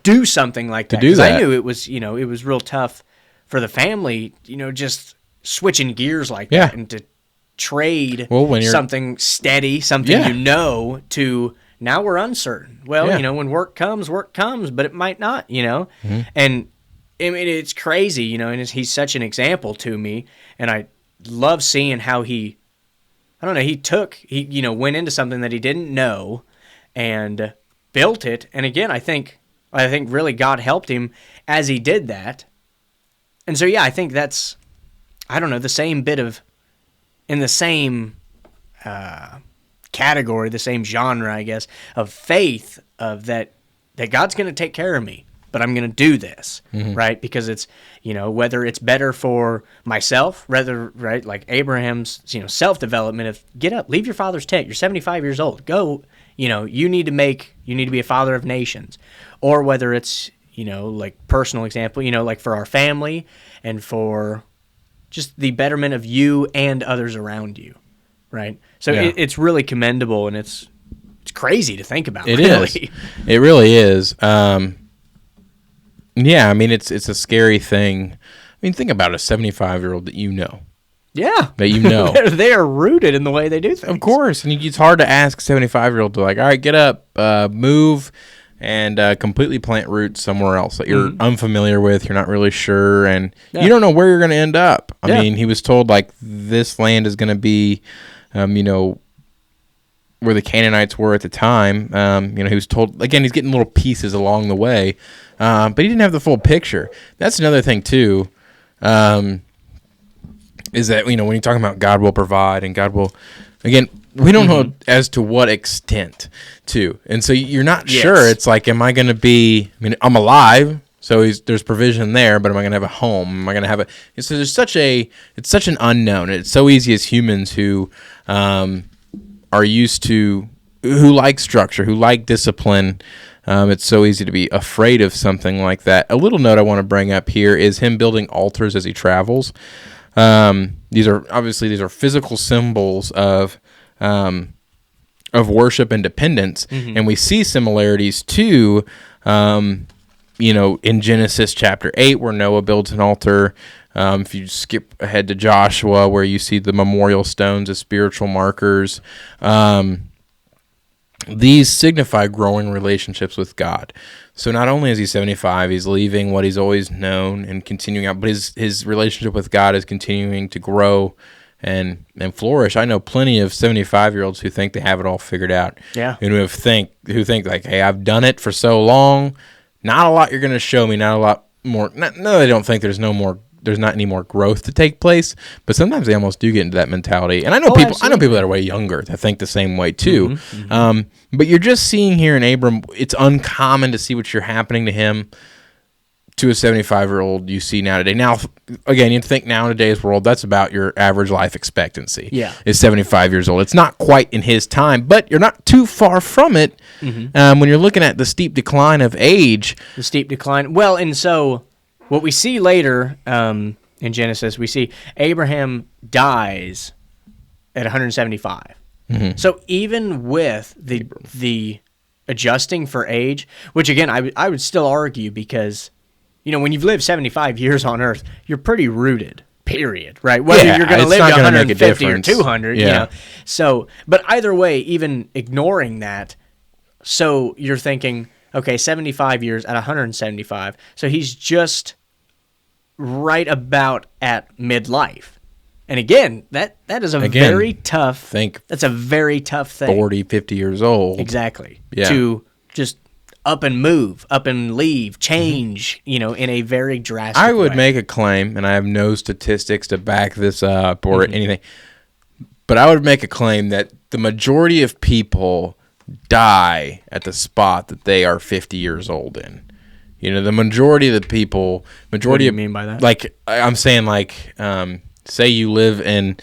[SPEAKER 2] do something like that. Because I knew it was, it was real tough for the family, just switching gears like that and to trade something steady, something to now we're uncertain. Well, when work comes, but it might not, And I mean, it's crazy, and he's such an example to me, and I love seeing how he went into something that he didn't know and built it. And again, I think really God helped him as he did that. And so, I think that's, the same bit of, in the same category, the same genre, I guess, of faith, of that God's going to take care of me, but I'm going to do this, right? Because it's, whether it's better for myself, right? Like Abraham's, self-development of get up, leave your father's tent. You're 75 years old. Go, you need to be a father of nations. Or whether it's, like personal example, like for our family and for just the betterment of you and others around you, right? So it's really commendable, and it's crazy to think about. It really.
[SPEAKER 1] It really is. Yeah, I mean, it's a scary thing. I mean, think about a 75-year-old that you know.
[SPEAKER 2] Yeah.
[SPEAKER 1] That you know.
[SPEAKER 2] They are rooted in the way they do things.
[SPEAKER 1] Of course. And it's hard to ask a 75-year-old to, like, all right, get up, move, and completely plant roots somewhere else that you're unfamiliar with, you're not really sure, and you don't know where you're going to end up. I mean, he was told, like, this land is going to be, where the Canaanites were at the time. He was told, again, he's getting little pieces along the way, but he didn't have the full picture. That's another thing, too, is that, when you're talking about God will provide and God will, again, we don't know as to what extent, too. And so you're not sure. It's like, am I going to be, I'm alive, so there's provision there, but am I going to have a home? Am I going to have so it's such an unknown. It's so easy as humans who are used to, who like structure, who like discipline. It's so easy to be afraid of something like that. A little note I want to bring up here is him building altars as he travels. These are physical symbols of worship and dependence, and we see similarities to, in Genesis chapter 8, where Noah builds an altar If you skip ahead to Joshua, where you see the memorial stones as spiritual markers, these signify growing relationships with God. So not only is he 75, he's leaving what he's always known and continuing out, but his relationship with God is continuing to grow and flourish. I know plenty of 75-year-olds who think they have it all figured out.
[SPEAKER 2] Yeah.
[SPEAKER 1] And who think like, hey, I've done it for so long. Not a lot you're going to show me. Not a lot more. No, they don't think there's not any more growth to take place. But sometimes they almost do get into that mentality. And I know
[SPEAKER 2] Absolutely.
[SPEAKER 1] I know people that are way younger that think the same way too.
[SPEAKER 2] Mm-hmm.
[SPEAKER 1] But you're just seeing here in Abram, it's uncommon to see what you're happening to him. To a 75-year-old you see now today. Now, again, you think now in today's world, that's about your average life expectancy.
[SPEAKER 2] Yeah.
[SPEAKER 1] Is 75 years old. It's not quite in his time, but you're not too far from it when you're looking at the steep decline of age.
[SPEAKER 2] The steep decline. Well, and so what we see later in Genesis, we see Abraham dies at 175. Mm-hmm. So even with the adjusting for age, which again, I would still argue because, when you've lived 75 years on Earth, you're pretty rooted, period, right? Whether you're going to live to 150 or 200, So, but either way, even ignoring that, so you're thinking, okay, 75 years at 175, so he's just right about at midlife. And again, that is very tough. That's a very tough thing.
[SPEAKER 1] 40, 50 years old.
[SPEAKER 2] Exactly.
[SPEAKER 1] Yeah.
[SPEAKER 2] To just up and move, up and leave, change, in a very drastic way.
[SPEAKER 1] I would make a claim, and I have no statistics to back this up or anything, but I would make a claim that the majority of people die at the spot that they are 50 years old in. The majority of the people,
[SPEAKER 2] What do you mean by that?
[SPEAKER 1] Like, I'm saying, say you live in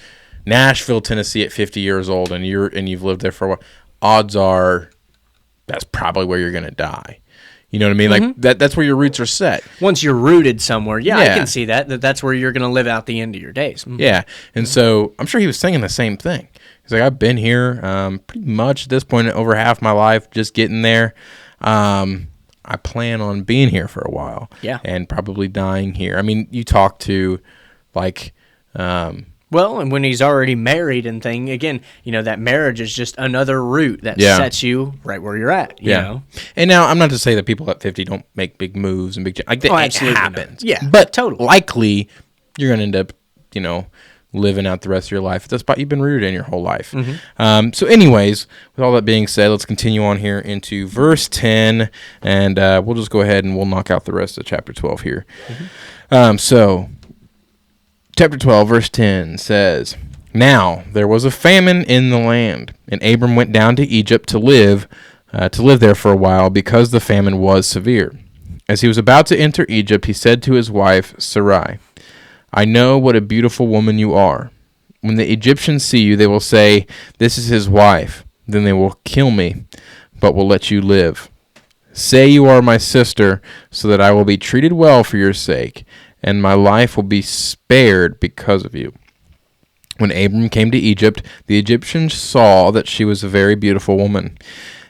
[SPEAKER 1] Nashville, Tennessee at 50 years old and you've lived there for a while, odds are that's probably where you're going to die. You know what I mean? Mm-hmm. Like that's where your roots are set.
[SPEAKER 2] Once you're rooted somewhere, I can see that's where you're going to live out the end of your days. Mm-hmm.
[SPEAKER 1] Yeah. And so I'm sure he was thinking the same thing. He's like, I've been here pretty much at this point over half my life, just getting there. I plan on being here for a while.
[SPEAKER 2] Yeah.
[SPEAKER 1] And probably dying here. I mean, you talk to
[SPEAKER 2] well, and when he's already married and thing, again, that marriage is just another route that sets you right where you're at, you know?
[SPEAKER 1] And now, I'm not to say that people at 50 don't make big moves and big changes. Like, that happens.
[SPEAKER 2] Not. Yeah,
[SPEAKER 1] but
[SPEAKER 2] totally.
[SPEAKER 1] Likely, you're going to end up, living out the rest of your life at the spot you've been rooted in your whole life. Mm-hmm. So anyways, with all that being said, let's continue on here into verse 10, and we'll just go ahead and we'll knock out the rest of chapter 12 here. Mm-hmm. Chapter 12, verse 10 says, Now there was a famine in the land, and Abram went down to Egypt to live there for a while, because the famine was severe. As he was about to enter Egypt, he said to his wife Sarai, I know what a beautiful woman you are. When the Egyptians see you, they will say, This is his wife. Then they will kill me, but will let you live. Say you are my sister, so that I will be treated well for your sake, and my life will be spared because of you. When Abram came to Egypt, the Egyptians saw that she was a very beautiful woman.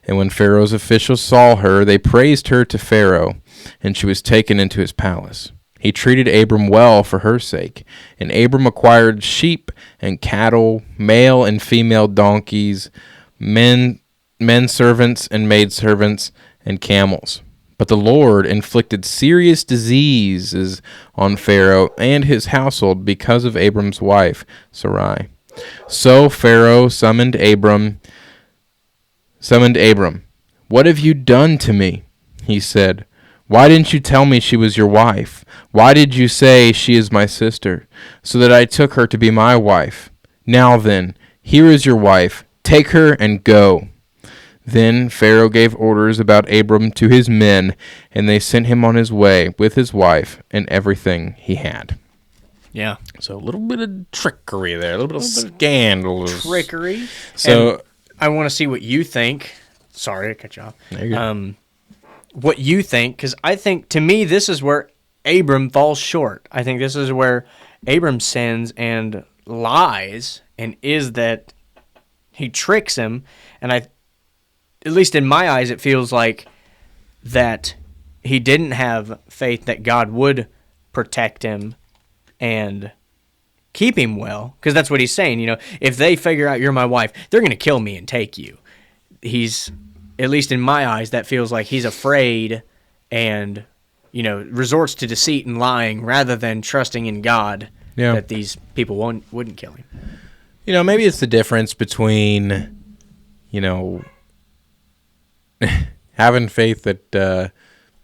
[SPEAKER 1] And when Pharaoh's officials saw her, they praised her to Pharaoh, and she was taken into his palace. He treated Abram well for her sake, and Abram acquired sheep and cattle, male and female donkeys, men servants and maidservants, and camels. But the Lord inflicted serious diseases on Pharaoh and his household because of Abram's wife, Sarai. So Pharaoh summoned Abram. What have you done to me? He said. Why didn't you tell me she was your wife? Why did you say she is my sister, so that I took her to be my wife? Now then, here is your wife. Take her and go. Then Pharaoh gave orders about Abram to his men, and they sent him on his way with his wife and everything he had.
[SPEAKER 2] Yeah.
[SPEAKER 1] So a little bit of trickery there, a little bit of scandals.
[SPEAKER 2] Trickery.
[SPEAKER 1] So
[SPEAKER 2] and I want to see what you think. Sorry, I cut you off.
[SPEAKER 1] There you go.
[SPEAKER 2] What you think, because I think, to me, this is where Abram falls short. I think this is where Abram sins and lies, and is that he tricks him, and at least in my eyes, it feels like that he didn't have faith that God would protect him and keep him well, because that's what he's saying. If they figure out you're my wife, they're going to kill me and take you. He's, at least in my eyes, that feels like he's afraid and, resorts to deceit and lying rather than trusting in God that these people wouldn't kill him.
[SPEAKER 1] Maybe it's the difference between, having faith that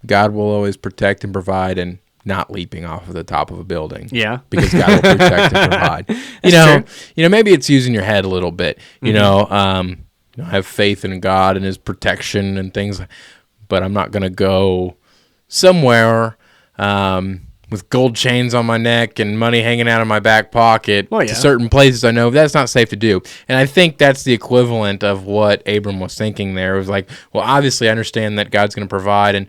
[SPEAKER 1] God will always protect and provide and not leaping off of the top of a building.
[SPEAKER 2] Yeah.
[SPEAKER 1] Because God will protect and provide. Maybe it's using your head a little bit. Have faith in God and his protection and things, but I'm not going to go somewhere with gold chains on my neck and money hanging out of my back pocket to certain places I know that's not safe to do. And I think that's the equivalent of what Abram was thinking there. It was like, well, obviously I understand that God's going to provide,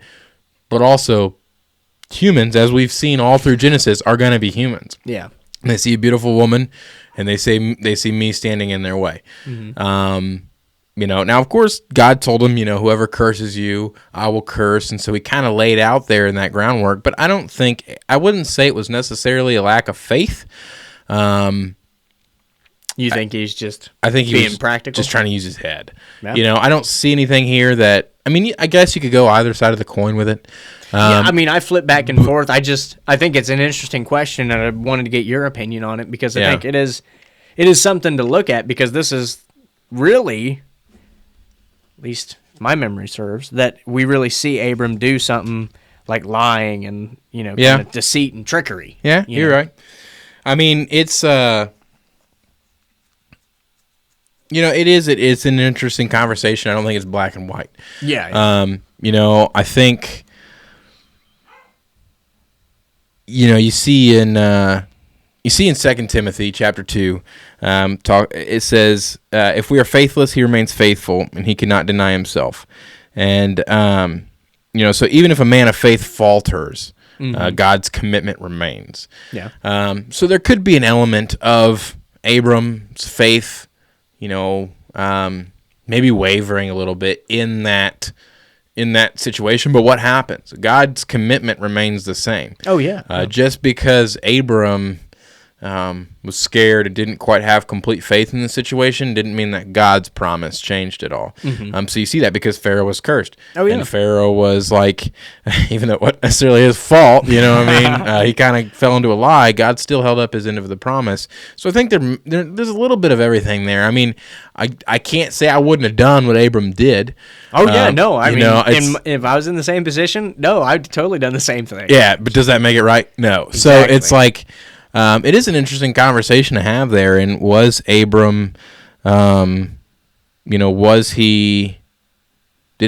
[SPEAKER 1] but also humans, as we've seen all through Genesis, are going to be humans.
[SPEAKER 2] Yeah.
[SPEAKER 1] And they see a beautiful woman, and they see me standing in their way. Mm-hmm. Now, of course, God told him, whoever curses you, I will curse. And so he kind of laid out there in that groundwork. But I wouldn't say it was necessarily a lack of faith.
[SPEAKER 2] You think he's just
[SPEAKER 1] being
[SPEAKER 2] practical? Just
[SPEAKER 1] trying to use his head. Yeah. I don't see anything here that, I guess you could go either side of the coin with it.
[SPEAKER 2] I flip back and forth. I think it's an interesting question, and I wanted to get your opinion on it because I think it is something to look at, because this is really, at least my memory serves, that we really see Abram do something like lying and, kind of deceit and trickery.
[SPEAKER 1] Yeah, you're right. It's, it's an interesting conversation. I don't think it's black and white.
[SPEAKER 2] Yeah.
[SPEAKER 1] I think, you see in 2 Timothy chapter 2, it says, if we are faithless, he remains faithful, and he cannot deny himself. And, so even if a man of faith falters, God's commitment remains.
[SPEAKER 2] Yeah.
[SPEAKER 1] So there could be an element of Abram's faith, maybe wavering a little bit in that situation. But what happens? God's commitment remains the same.
[SPEAKER 2] Oh, yeah.
[SPEAKER 1] Just because Abram was scared and didn't quite have complete faith in the situation didn't mean that God's promise changed at all. Mm-hmm. So you see that because Pharaoh was cursed.
[SPEAKER 2] Oh, yeah.
[SPEAKER 1] And Pharaoh was like, even though it wasn't necessarily his fault, he kind of fell into a lie, God still held up his end of the promise. So I think there's a little bit of everything there. I can't say I wouldn't have done what Abram did.
[SPEAKER 2] Oh, yeah, no. If I was in the same position, no, I'd totally done the same thing.
[SPEAKER 1] Yeah, but does that make it right? No. Exactly. So it's like, it is an interesting conversation to have there. And was Abram, did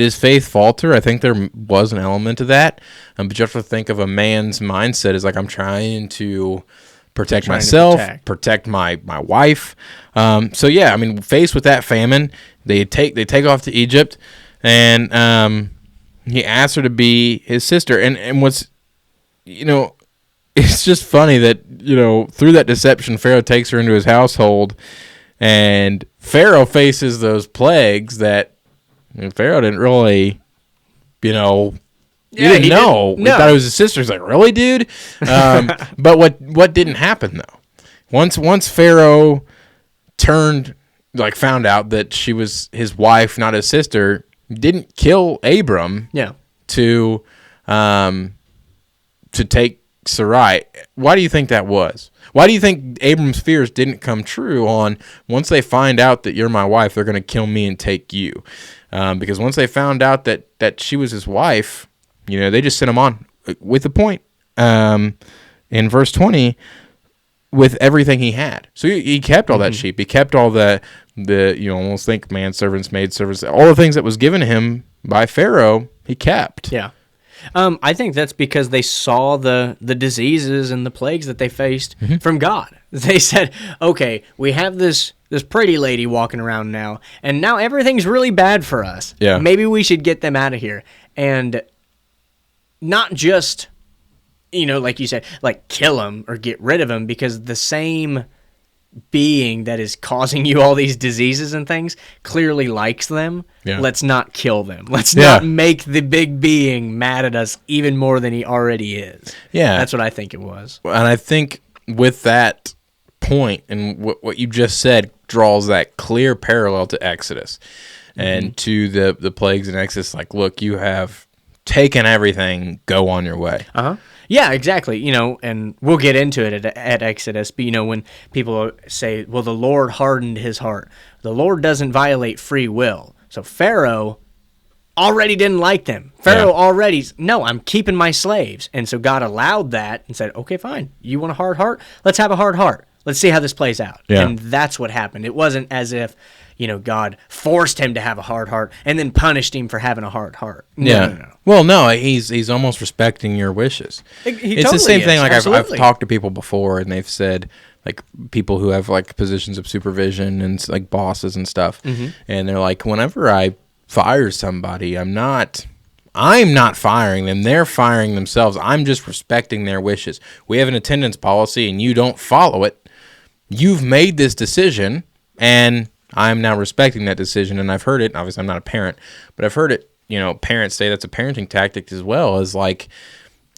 [SPEAKER 1] his faith falter? I think there was an element of that. But you have to think of a man's mindset as like, I'm trying to protect myself, protect my wife. Faced with that famine, they take off to Egypt, and he asked her to be his sister. And what's, it's just funny that, through that deception, Pharaoh takes her into his household, and Pharaoh faces those plagues that Pharaoh didn't really, he didn't know. He thought it was his sister. He's like, really, dude? But what didn't happen, though? Once Pharaoh found out that she was his wife, not his sister, didn't kill Abram to take Sarai. Why do you think that was? Why do you think Abram's fears didn't come true on, once they find out that you're my wife, they're going to kill me and take you? Because once they found out that she was his wife, they just sent him on with the point. In verse 20, with everything he had. So he kept all that sheep. He kept all the almost think manservants, maidservants, all the things that was given to him by Pharaoh, he kept.
[SPEAKER 2] Yeah. I think that's because they saw the diseases and the plagues that they faced from God. They said, okay, we have this pretty lady walking around now, and now everything's really bad for us.
[SPEAKER 1] Yeah.
[SPEAKER 2] Maybe we should get them out of here. And not just, like you said, like kill them or get rid of them, because the same being that is causing you all these diseases and things clearly likes them.
[SPEAKER 1] Yeah.
[SPEAKER 2] Let's not kill them. Let's not make the big being mad at us even more than he already is.
[SPEAKER 1] Yeah.
[SPEAKER 2] That's what I think it was.
[SPEAKER 1] And I think with that point and what you just said draws that clear parallel to Exodus and to the plagues in Exodus. Like, look, you have taken everything, go on your way.
[SPEAKER 2] Yeah, exactly. You know, and we'll get into it at Exodus, but, you know, when people say, well, the Lord hardened his heart, the Lord doesn't violate free will. So Pharaoh already didn't like them. Pharaoh already, no, I'm keeping my slaves. And so God allowed that and said, okay, fine. You want a hard heart? Let's have a hard heart. Let's see how this plays out.
[SPEAKER 1] Yeah.
[SPEAKER 2] And that's what happened. It wasn't as if, you know, God forced him to have a hard heart and then punished him for having a hard heart. No.
[SPEAKER 1] Well, no, he's almost respecting your wishes.
[SPEAKER 2] It's
[SPEAKER 1] It's
[SPEAKER 2] totally
[SPEAKER 1] the same thing. Like I've talked to people before, and they've said, like, people who have like positions of supervision and like bosses and stuff, and they're like, whenever I fire somebody, I'm not firing them. They're firing themselves. I'm just respecting their wishes. We have an attendance policy, and you don't follow it. You've made this decision, and I'm now respecting that decision. And I've heard it. Obviously, I'm not a parent, but I've heard it. You know, parents say that's a parenting tactic as well. Is like,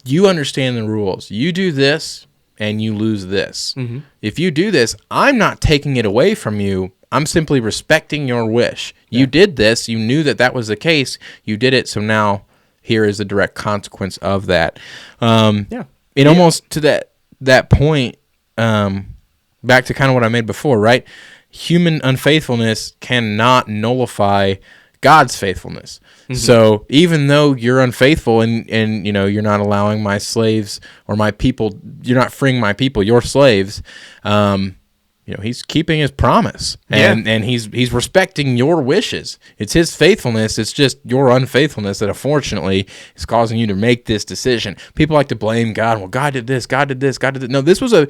[SPEAKER 1] you understand the rules. You do this, and you lose this. If you do this, I'm not taking it away from you. I'm simply respecting your wish. You did this. You knew that was the case. You did it. So now here is the direct consequence of that. Almost to that point, back to kind of what I made before, right? Human unfaithfulness cannot nullify God's faithfulness. So even though you're unfaithful and you know, you're not allowing my slaves or my people, you're not freeing my people, your slaves, you know, he's keeping his promise, and he's respecting your wishes. It's his faithfulness. It's just your unfaithfulness that unfortunately is causing you to make this decision. People like to blame God. Well, God did this. God did this. God did that. No, this was a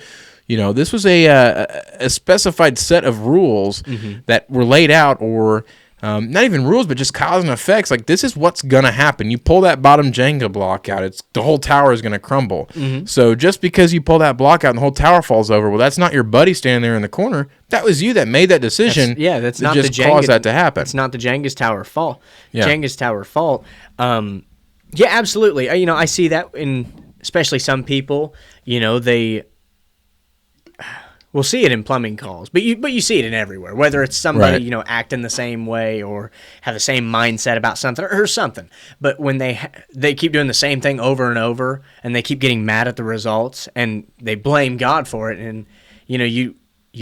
[SPEAKER 1] specified set of rules that were laid out, or not even rules, but just cause and effects. Like, this is what's gonna happen. You pull that bottom Jenga block out, the whole tower is gonna crumble. So just because you pull that block out and the whole tower falls over, well, that's not your buddy standing there in the corner. That was you that made that decision.
[SPEAKER 2] That's not
[SPEAKER 1] just
[SPEAKER 2] the Jenga,
[SPEAKER 1] caused that to happen.
[SPEAKER 2] It's not the Jenga's tower fault.
[SPEAKER 1] Yeah.
[SPEAKER 2] Jenga's tower fault. Yeah, absolutely. You know, I see that in especially some people. You know, we'll see it in plumbing calls, but you see it in everywhere. Whether it's somebody, you know, acting the same way or have the same mindset about something or something. But when they keep doing the same thing over and over, and they keep getting mad at the results, and they blame God for it, and you know, you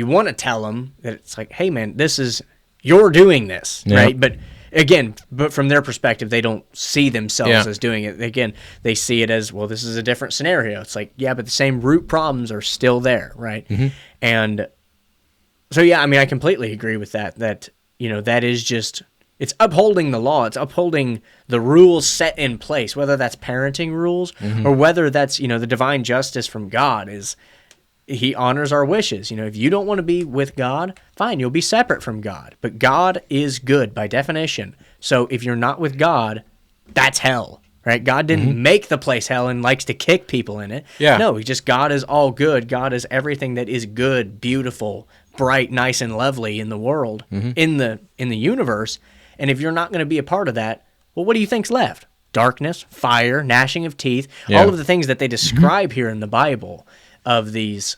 [SPEAKER 2] want to tell them that it's like, hey man, you're doing this, right? But again, from their perspective, they don't see themselves as doing it. Again, they see it as, well, this is a different scenario. It's like, yeah, but the same root problems are still there, right? And so, yeah, I mean, I completely agree with that. That, you know, that is just, it's upholding the law. It's upholding the rules set in place, whether that's parenting rules or whether that's, you know, the divine justice from God is, he honors our wishes. You know, if you don't want to be with God, fine, you'll be separate from God. But God is good by definition. So if you're not with God, that's hell, right? God didn't make the place hell and likes to kick people in it. No, God is all good. God is everything that is good, beautiful, bright, nice, and lovely in the world, in the universe. And if you're not going to be a part of that, well, what do you think's left? Darkness, fire, gnashing of teeth, all of the things that they describe here in the Bible of these.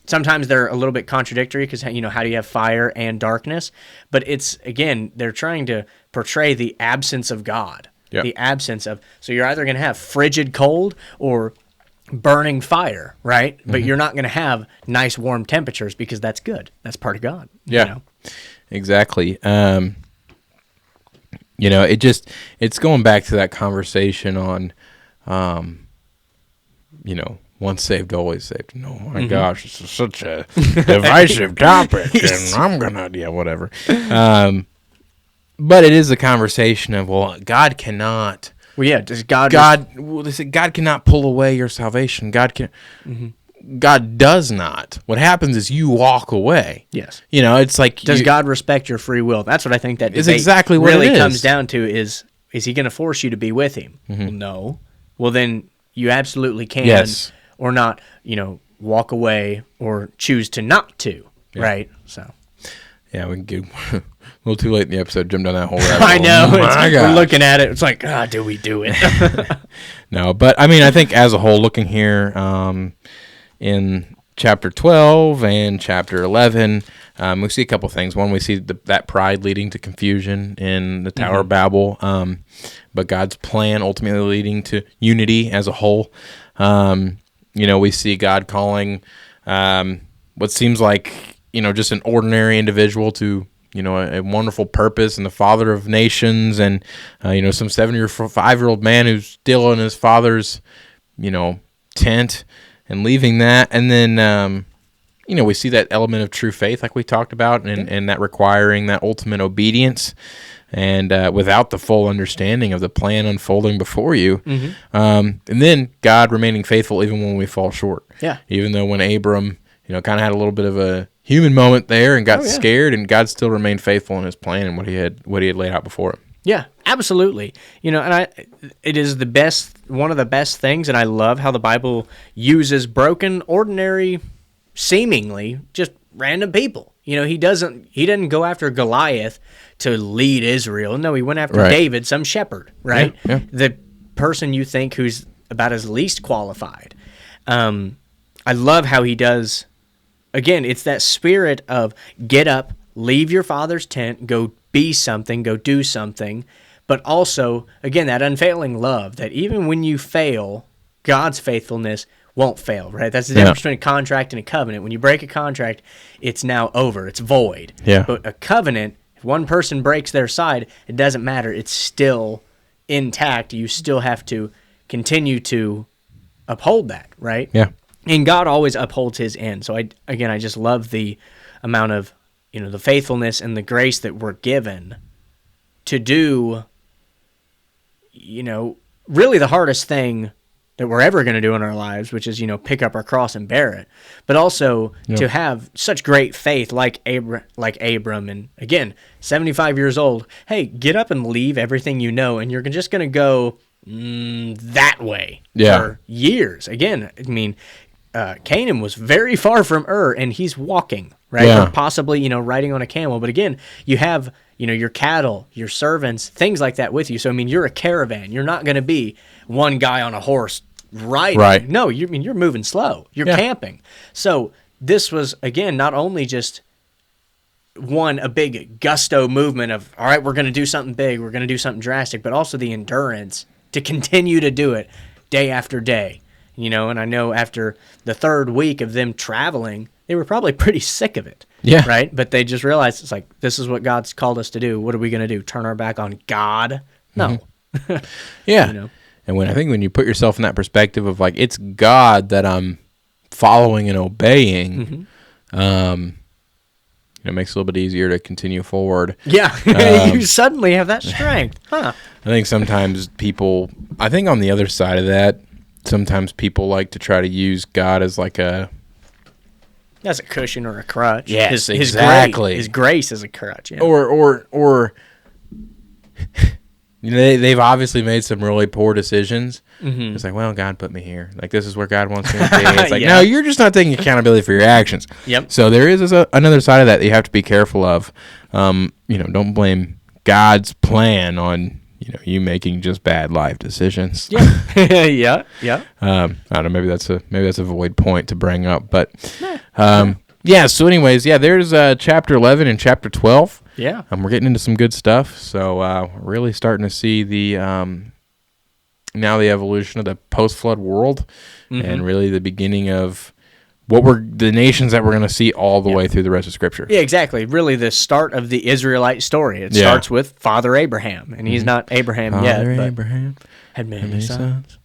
[SPEAKER 2] Sometimes they're a little bit contradictory because, you know, how do you have fire and darkness? But it's, again, they're trying to portray the absence of God. The absence of, so you're either going to have frigid cold or burning fire, right? But you're not going to have nice warm temperatures because that's good. That's part of God.
[SPEAKER 1] Yeah,
[SPEAKER 2] you know?
[SPEAKER 1] Exactly. You know, it's going back to that conversation on, you know, once saved, always saved. And, oh my gosh, this is such a divisive topic, and I'm gonna, whatever. But it is a conversation of, well, God cannot.
[SPEAKER 2] Well, yeah, does God?
[SPEAKER 1] God cannot pull away your salvation. God can. God does not. What happens is you walk away.
[SPEAKER 2] Yes.
[SPEAKER 1] You know, it's like,
[SPEAKER 2] does God respect your free will? That's what I think that
[SPEAKER 1] is exactly what
[SPEAKER 2] really
[SPEAKER 1] it is.
[SPEAKER 2] Comes down to is he going to force you to be with him? Well, no. Well, then you absolutely can, or not. You know, walk away or choose to not to. Right. So.
[SPEAKER 1] Yeah, we can get a little too late in the episode. Jump down that whole rabbit hole.
[SPEAKER 2] I know. We're looking at it. It's like, do we do it?
[SPEAKER 1] No, but I mean, I think as a whole, looking here in chapter 12 and chapter 11, we see a couple things. One, we see that pride leading to confusion in the Tower of Babel, but God's plan ultimately leading to unity as a whole. We see God calling what seems like, just an ordinary individual to, a wonderful purpose, and the father of nations, and, some 5-year-old man who's still in his father's, tent and leaving that. And then, we see that element of true faith like we talked about, and that requiring that ultimate obedience, and without the full understanding of the plan unfolding before you. And then God remaining faithful even when we fall short.
[SPEAKER 2] Yeah.
[SPEAKER 1] Even though when Abram, kind of had a little bit of a human moment there and got scared, and God still remained faithful in his plan and what he had laid out before him.
[SPEAKER 2] Yeah, absolutely. And it is one of the best things, and I love how the Bible uses broken, ordinary, seemingly just random people. He didn't go after Goliath to lead Israel. No, he went after David, some shepherd, right?
[SPEAKER 1] Yeah.
[SPEAKER 2] The person you think who's about as least qualified. I love how he does. Again, it's that spirit of get up, leave your father's tent, go be something, go do something, but also, again, that unfailing love that even when you fail, God's faithfulness won't fail, right? That's the difference between a contract and a covenant. When you break a contract, it's now over. It's void.
[SPEAKER 1] Yeah.
[SPEAKER 2] But a covenant, if one person breaks their side, it doesn't matter. It's still intact. You still have to continue to uphold that, right?
[SPEAKER 1] Yeah.
[SPEAKER 2] And God always upholds his end. So I just love the amount of, the faithfulness and the grace that we're given to do, really the hardest thing that we're ever going to do in our lives, which is, pick up our cross and bear it. But also to have such great faith like Abram, and again, 75 years old. Hey, get up and leave everything you know, and you're just going to go that way for years. Again, Canaan was very far from Ur, and he's walking, right?
[SPEAKER 1] Yeah.
[SPEAKER 2] Or possibly, riding on a camel. But again, you have, your cattle, your servants, things like that with you. So, you're a caravan. You're not going to be one guy on a horse riding.
[SPEAKER 1] Right.
[SPEAKER 2] No, you're moving slow. You're camping. So this was, again, not only just a big gusto movement of, all right, we're going to do something big, we're going to do something drastic, but also the endurance to continue to do it day after day. And I know after the third week of them traveling, they were probably pretty sick of it.
[SPEAKER 1] Yeah.
[SPEAKER 2] Right? But they just realized it's like, this is what God's called us to do. What are we going to do? Turn our back on God? No.
[SPEAKER 1] Yeah. And when you put yourself in that perspective of like, it's God that I'm following and obeying, it makes it a little bit easier to continue forward.
[SPEAKER 2] Yeah. You suddenly have that strength. Huh.
[SPEAKER 1] I think sometimes on the other side of that, sometimes people like to try to use God as like as a
[SPEAKER 2] cushion or a crutch.
[SPEAKER 1] Yes, exactly.
[SPEAKER 2] His grace is a crutch. Yeah.
[SPEAKER 1] Or they've obviously made some really poor decisions. Mm-hmm. It's like, well, God put me here. Like, this is where God wants me to be. It's like, no, you're just not taking accountability for your actions.
[SPEAKER 2] Yep.
[SPEAKER 1] So there is another side of that you have to be careful of. Don't blame God's plan on you making just bad life decisions.
[SPEAKER 2] Yeah. Yeah.
[SPEAKER 1] I don't know. Maybe that's a void point to bring up, but So anyways, there's chapter 11 and chapter 12.
[SPEAKER 2] Yeah.
[SPEAKER 1] We're getting into some good stuff. So we're really starting to see the now the evolution of the post-flood world, and really the beginning of the nations that we're going to see all the way through the rest of Scripture.
[SPEAKER 2] Yeah, exactly. Really the start of the Israelite story. It starts with Father Abraham, and he's not Abraham yet, but
[SPEAKER 1] Abraham
[SPEAKER 2] had many sons.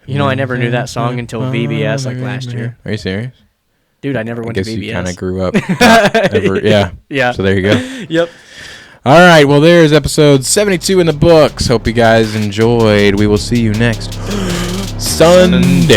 [SPEAKER 2] I never knew that song until VBS last year.
[SPEAKER 1] Are you serious?
[SPEAKER 2] Dude, I never went to VBS.
[SPEAKER 1] I guess you kind of grew up. Yeah. So there you go.
[SPEAKER 2] Yep.
[SPEAKER 1] All right. Well, there's episode 72 in the books. Hope you guys enjoyed. We will see you next Sunday.